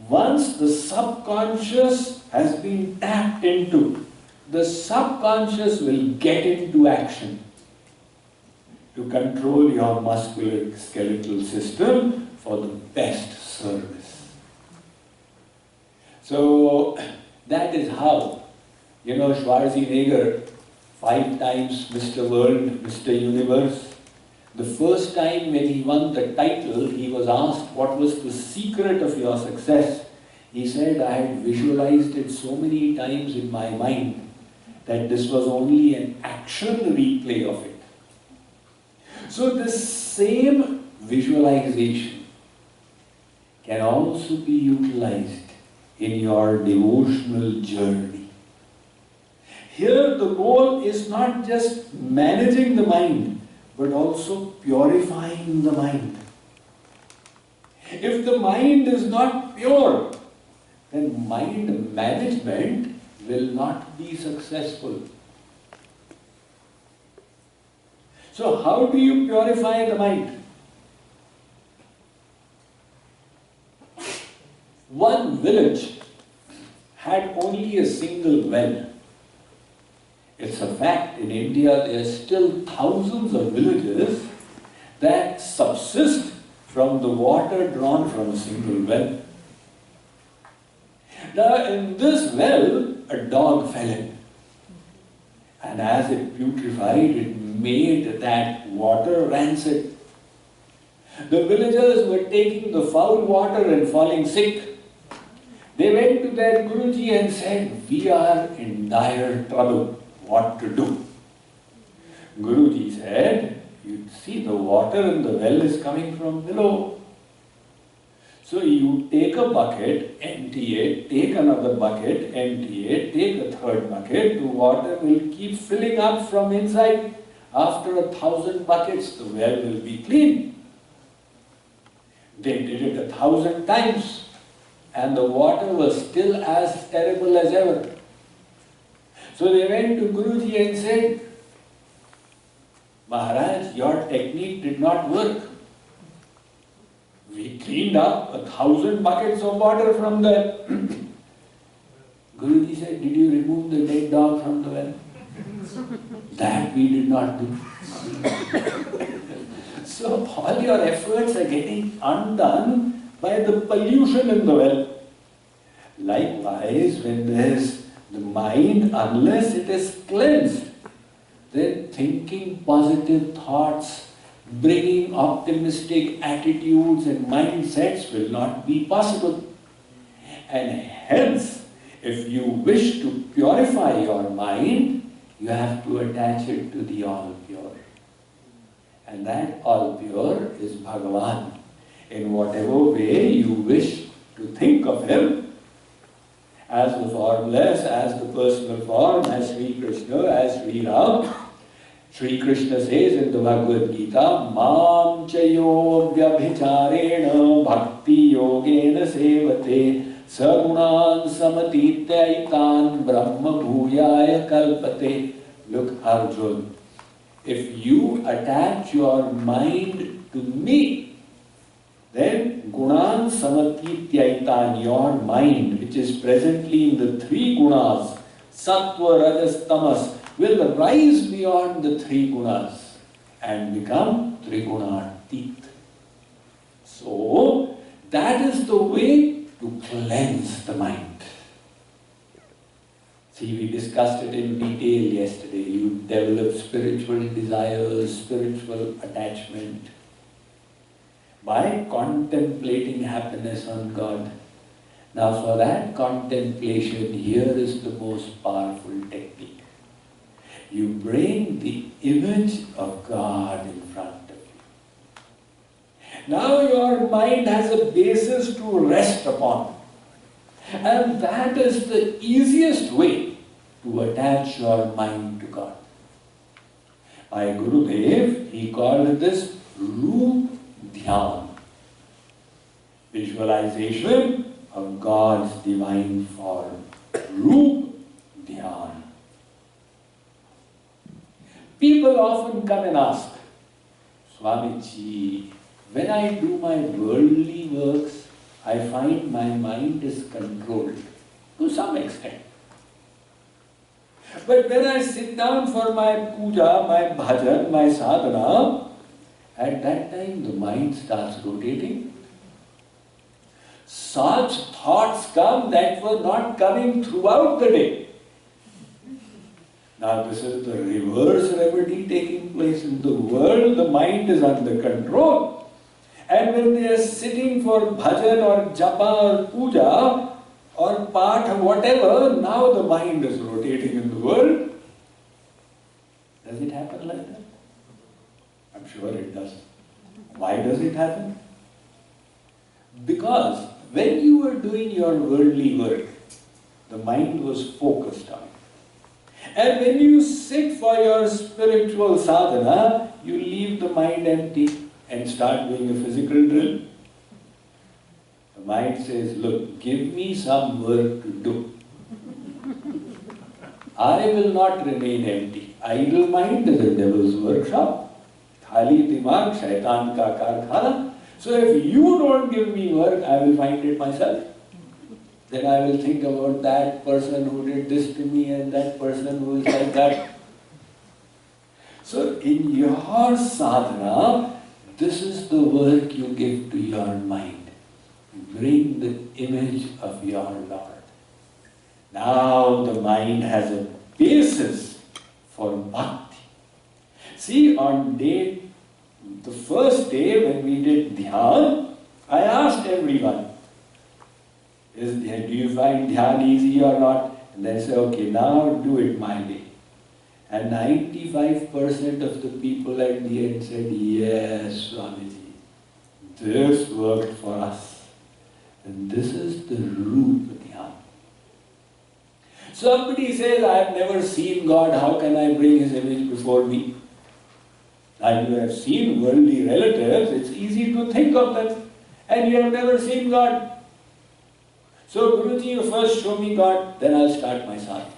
Once the subconscious has been tapped into, the subconscious will get into action to control your musculoskeletal system for the best service. So that is how, Schwarzenegger, 5 times Mr. World, Mr. Universe. The first time when he won the title, he was asked what was the secret of your success. He said, I had visualized it so many times in my mind that this was only an action replay of it. So this same visualization can also be utilized in your devotional journey. Here the goal is not just managing the mind, but also purifying the mind. If the mind is not pure, then mind management will not be successful. So how do you purify the mind? One village had only a single well. It's a fact, in India there are still thousands of villages that subsist from the water drawn from a single well. Now in this well, a dog fell in. And as it putrefied, it made that water rancid. The villagers were taking the foul water and falling sick. They went to their Guruji and said, we are in dire trouble. What to do? Guruji said, you see the water in the well is coming from below. So you take a bucket, empty it, take another bucket, empty it, take a third bucket, the water will keep filling up from inside. After 1,000 buckets, the well will be clean. They did it 1,000 times and the water was still as terrible as ever. So they went to Guruji and said, Maharaj, your technique did not work. We cleaned up 1,000 buckets of water from there. Guruji said, did you remove the dead dog from the well? That we did not do. So all your efforts are getting undone by the pollution in the well. Likewise, when there is the mind, unless it is cleansed, then thinking positive thoughts, bringing optimistic attitudes and mindsets will not be possible. And hence, if you wish to purify your mind, you have to attach it to the all-pure. And that all-pure is Bhagavan. In whatever way you wish to think of Him, as the formless, as the personal form, as Sri Krishna, as Sri Ram. Sri Krishna says in the Bhagavad Gita, Mam chayo vyabhicharena bhakti yogena sevate sagunan samatitaitan brahma bhuyaya kalpate. Look, Arjun, if you attach your mind to me, then gunan samatityaitan, your mind, which is presently in the three gunas, sattva, rajas, tamas, will rise beyond the three gunas and become trigunartit. So, that is the way to cleanse the mind. See, we discussed it in detail yesterday. You develop spiritual desires, spiritual attachment by contemplating happiness on God. Now, for that contemplation, here is the most powerful technique. You bring the image of God in front of you. Now your mind has a basis to rest upon. And that is the easiest way to attach your mind to God. By Gurudev, he called this Roop Dhyan, visualization of God's divine form. Roop Dhyan. People often come and ask, Swamiji, when I do my worldly works, I find my mind is controlled to some extent. But when I sit down for my puja, my bhajan, my sadhana, at that time the mind starts rotating. Such thoughts come that were not coming throughout the day. Now this is the reverse remedy taking place in the world. The mind is under control. And when they are sitting for bhajan or japa or puja or path or whatever, now the mind is rotating in the world. Does it happen like that? I'm sure it does. Why does it happen? Because when you were doing your worldly work, the mind was focused on it. And when you sit for your spiritual sadhana, you leave the mind empty and start doing a physical drill. The mind says, look, give me some work to do. I will not remain empty. Idle mind is a devil's workshop. Khali dimag, shaitan ka karkhana. So if you don't give me work, I will find it myself. Then I will think about that person who did this to me and that person who is like that. So in your sadhana, this is the work you give to your mind. Bring the image of your Lord. Now the mind has a basis for bhakti. See, on the first day when we did dhyan, I asked everyone, Do you find dhyan easy or not? And they say, okay, now do it my way. And 95% of the people at the end said, yes, Swamiji, this worked for us. And this is the Rupa Dhyan. Somebody says, I have never seen God, how can I bring His image before me? And you have seen worldly relatives, it's easy to think of them. And you have never seen God. So Guruji, you first show me God, then I'll start my sadhana.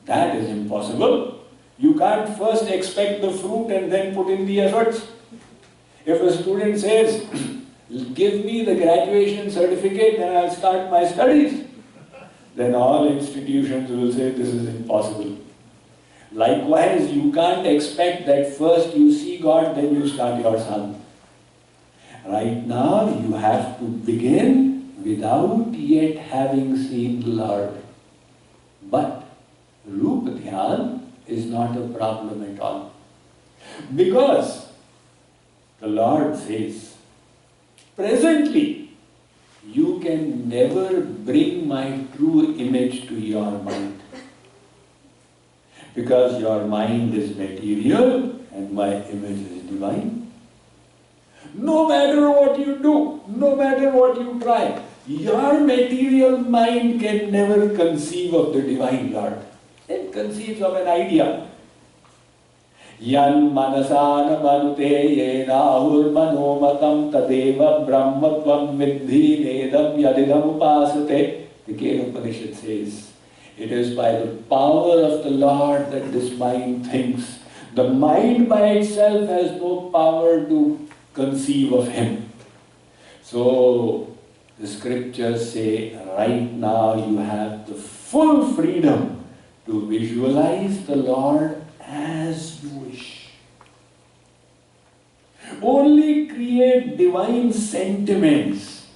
That is impossible. You can't first expect the fruit and then put in the efforts. If a student says, give me the graduation certificate, then I'll start my studies, then all institutions will say this is impossible. Likewise, you can't expect that first you see God, then you start your sadhana. Right now, you have to begin without yet having seen the Lord. But Rupa Dhyan is not a problem at all. Because the Lord says, presently, you can never bring my true image to your mind. Because your mind is material and my image is divine. No matter what you do, no matter what you try, your material mind can never conceive of the divine Lord. It conceives of an idea. Yan manasana manute ye rahur manomatam tadeva brahmatvam vidhi nedam yadidam upasate. The Kena Upanishad says, it is by the power of the Lord that this mind thinks. The mind by itself has no power to conceive of Him. So, the scriptures say, right now you have the full freedom to visualize the Lord as you wish. Only create divine sentiments.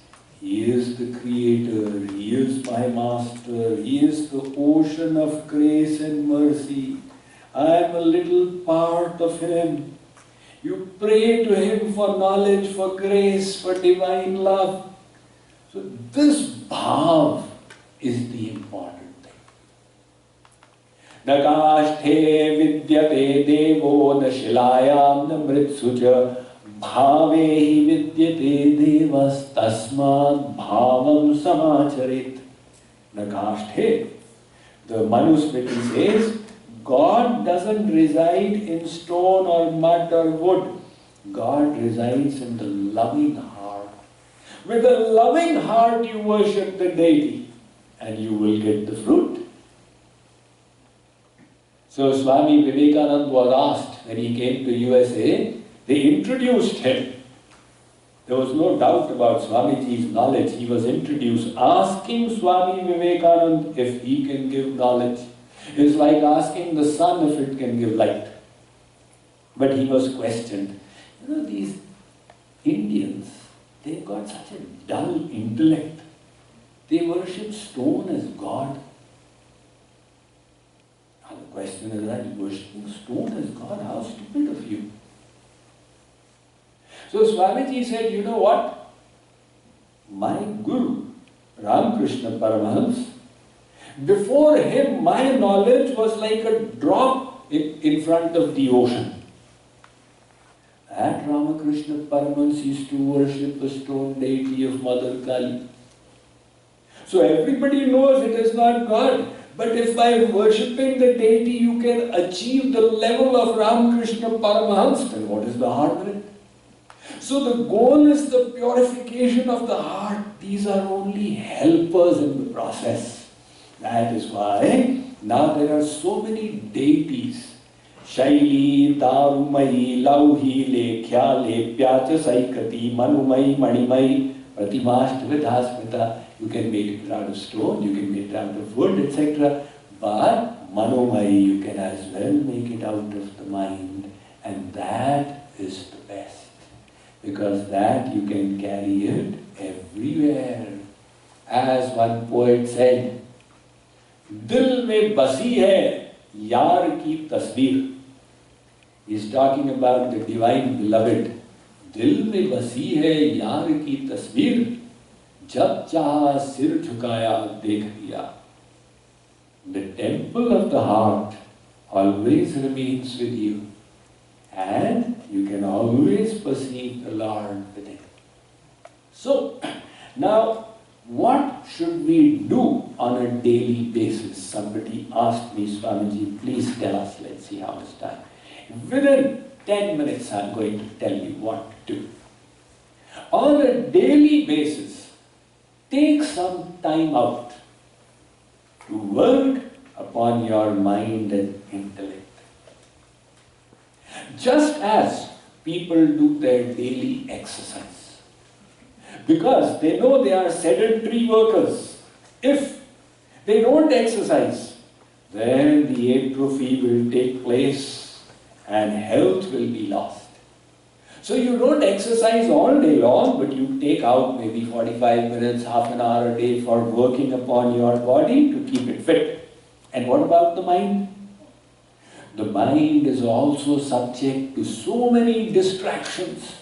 He is the Creator, He is my Master, He is the ocean of grace and mercy. I am a little part of Him. You pray to Him for knowledge, for grace, for divine love. So this bhav is the important thing. Nakashthe vidyate devo na shilayam na mritsuja bhave vidyate devas tasmad bhavam samacharit. Nakashthe. The Manusmriti says, God doesn't reside in stone or mud or wood. God resides in the loving heart. With a loving heart you worship the deity and you will get the fruit. So Swami Vivekananda was asked when he came to USA, they introduced him. There was no doubt about Swamiji's knowledge. He was introduced, asking Swami Vivekananda if he can give knowledge. It's like asking the sun if it can give light. But he was questioned. You know, these Indians, they've got such a dull intellect. They worship stone as God. Now the question is that worshipping stone as God, how stupid of you. So Swamiji said, you know what? My Guru, Ramakrishna Paramahamsa, before him my knowledge was like a drop in front of the ocean. That Ramakrishna Paramahamsa used to worship the stone deity of Mother Kali. So everybody knows it is not God. But if by worshipping the deity you can achieve the level of Ramakrishna Paramahamsa, then what is the harm in it? So the goal is the purification of the heart. These are only helpers in the process. That is why now there are so many deities. Shaili, Darumai, Lauhi, Lekhya, Lepyacha, Saikati, Manumai, Manimai, Pratimashtvita. You can make it out of stone, you can make it out of wood, etc. But Manumai, you can as well make it out of the mind. And that is the best. Because that you can carry it everywhere. As one poet said, Dil mein basi hai yaar ki tasveer. He is talking about the divine beloved. Dil mein basi hai yaar ki tasveer. Jab chaha sir jhukaya dekh liya. The temple of the heart always remains with you, and you can always perceive the Lord within. So, now, what should we do on a daily basis? Somebody asked me, Swamiji, please tell us, let's see how much time. Within 10 minutes, I'm going to tell you what to do. On a daily basis, take some time out to work upon your mind and intellect. Just as people do their daily exercise, because they know they are sedentary workers. If they don't exercise, then the atrophy will take place and health will be lost. So you don't exercise all day long, but you take out maybe 45 minutes, half an hour a day for working upon your body to keep it fit. And what about the mind? The mind is also subject to so many distractions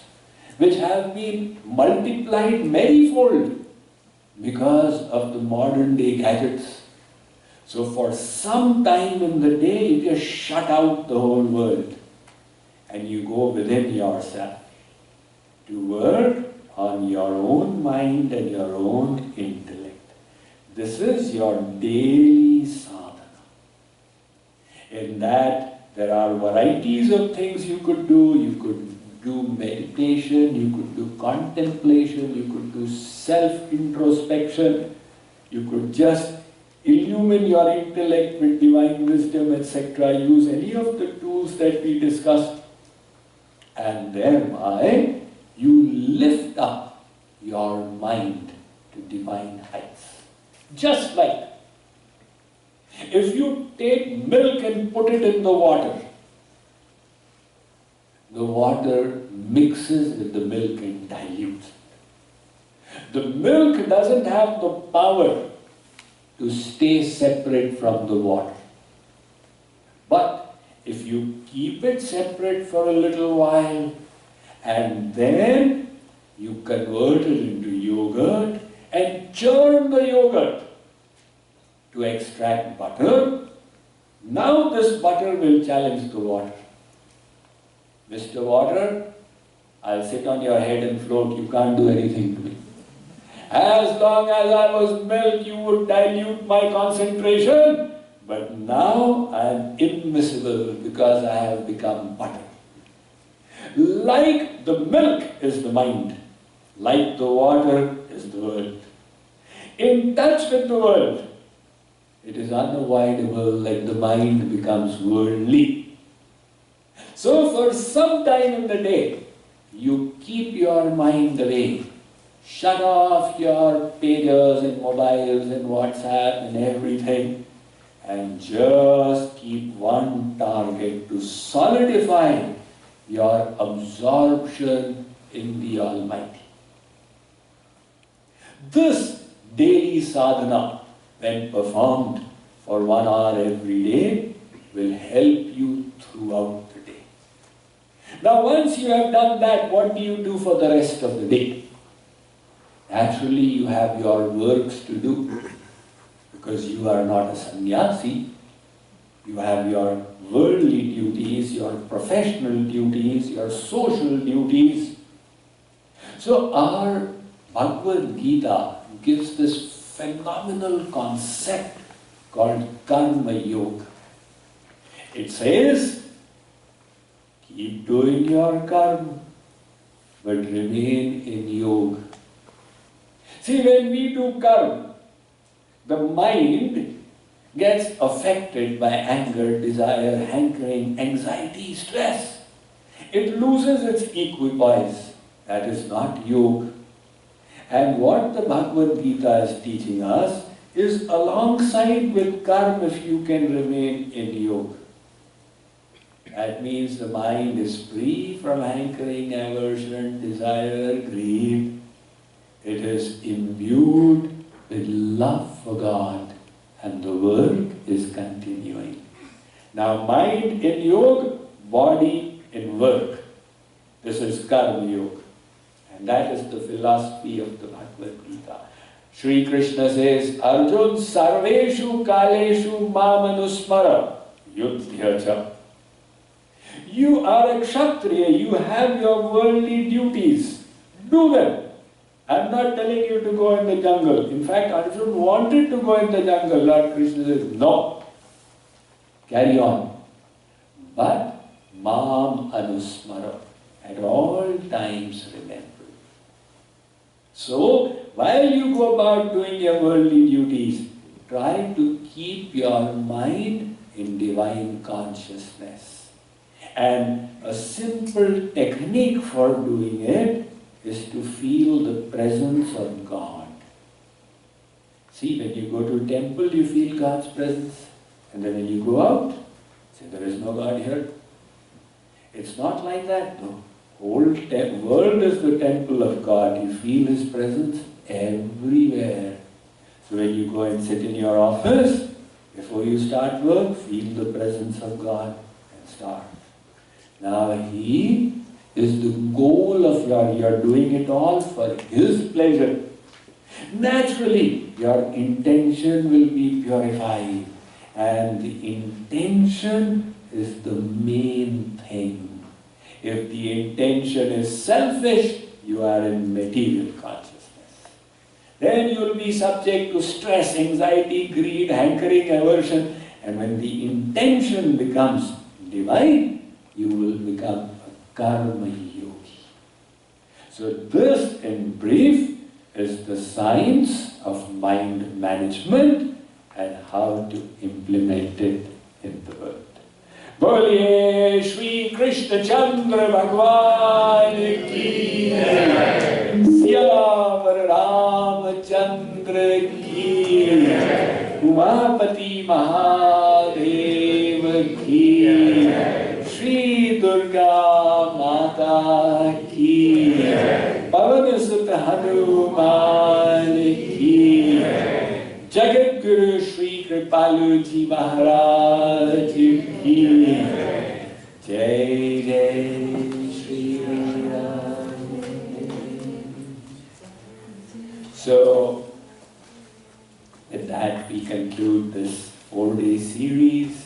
which have been multiplied manifold because of the modern day gadgets. So for some time in the day, you just shut out the whole world and you go within yourself to work on your own mind and your own intellect. This is your daily sadhana. In that, there are varieties of things you could do. You could do meditation, you could do contemplation, you could do self-introspection, you could just illumine your intellect with divine wisdom, etc. Use any of the tools that we discussed, and thereby you lift up your mind to divine heights. Just like if you take milk and put it in the water mixes with the milk and dilutes. The milk doesn't have the power to stay separate from the water. But if you keep it separate for a little while and then you convert it into yogurt and churn the yogurt to extract butter, now this butter will challenge the water. Mr. Water, I'll sit on your head and float, you can't do anything to me. As long as I was milk, you would dilute my concentration, but now I am immiscible because I have become butter. Like the milk is the mind, like the water is the world. In touch with the world, it is unavoidable that the mind becomes worldly. So for some time in the day, you keep your mind away. Shut off your pagers and mobiles and WhatsApp and everything, and just keep one target to solidify your absorption in the Almighty. This daily sadhana, when performed for 1 hour every day, will help you throughout the day. Now once you have done that, what do you do for the rest of the day? Naturally, you have your works to do, because you are not a sannyasi. You have your worldly duties, your professional duties, your social duties. So our Bhagavad Gita gives this phenomenal concept called Karma Yoga. It says, keep doing your karma, but remain in yoga. See, when we do karma, the mind gets affected by anger, desire, hankering, anxiety, stress. It loses its equipoise. That is not yoga. And what the Bhagavad Gita is teaching us is alongside with karma, if you can remain in yoga. That means the mind is free from hankering, aversion, desire, greed. It is imbued with love for God, and the work is continuing. Now, mind in yoga, body in work. This is karma yoga. And that is the philosophy of the Bhagavad Gita. Sri Krishna says, Arjun sarveshu kaleshu mamanusmara yudhyacha. You are a Kshatriya, you have your worldly duties. Do them. I'm not telling you to go in the jungle. In fact, Arjun wanted to go in the jungle. Lord Krishna says, no. Carry on. But Mam Anusmara. At all times remember. So, while you go about doing your worldly duties, try to keep your mind in divine consciousness. And a simple technique for doing it is to feel the presence of God. See, when you go to a temple, you feel God's presence. And then when you go out, say, there is no God here. It's not like that. The whole world is the temple of God. You feel His presence everywhere. So when you go and sit in your office, before you start work, feel the presence of God and start. Now He is the goal of you're doing it all for His pleasure. Naturally, your intention will be purified. And the intention is the main thing. If the intention is selfish, you are in material consciousness. Then you will be subject to stress, anxiety, greed, hankering, aversion. And when the intention becomes divine, you will become a karma yogi. So this, in brief, is the science of mind management and how to implement it in the world. Boliye Shri Krishna Chandra Bhagwan ki jai, Syamar Ramachandra ki jai, Umapati Mahadev ki jai, Shri Durga Mata ki jai, Pavan Sutta Hanuman ki jai, Jagat Guru Shri Kripalu Ji Maharaj ki Jai Jai Shri Ram. So, with that we conclude this 4-day series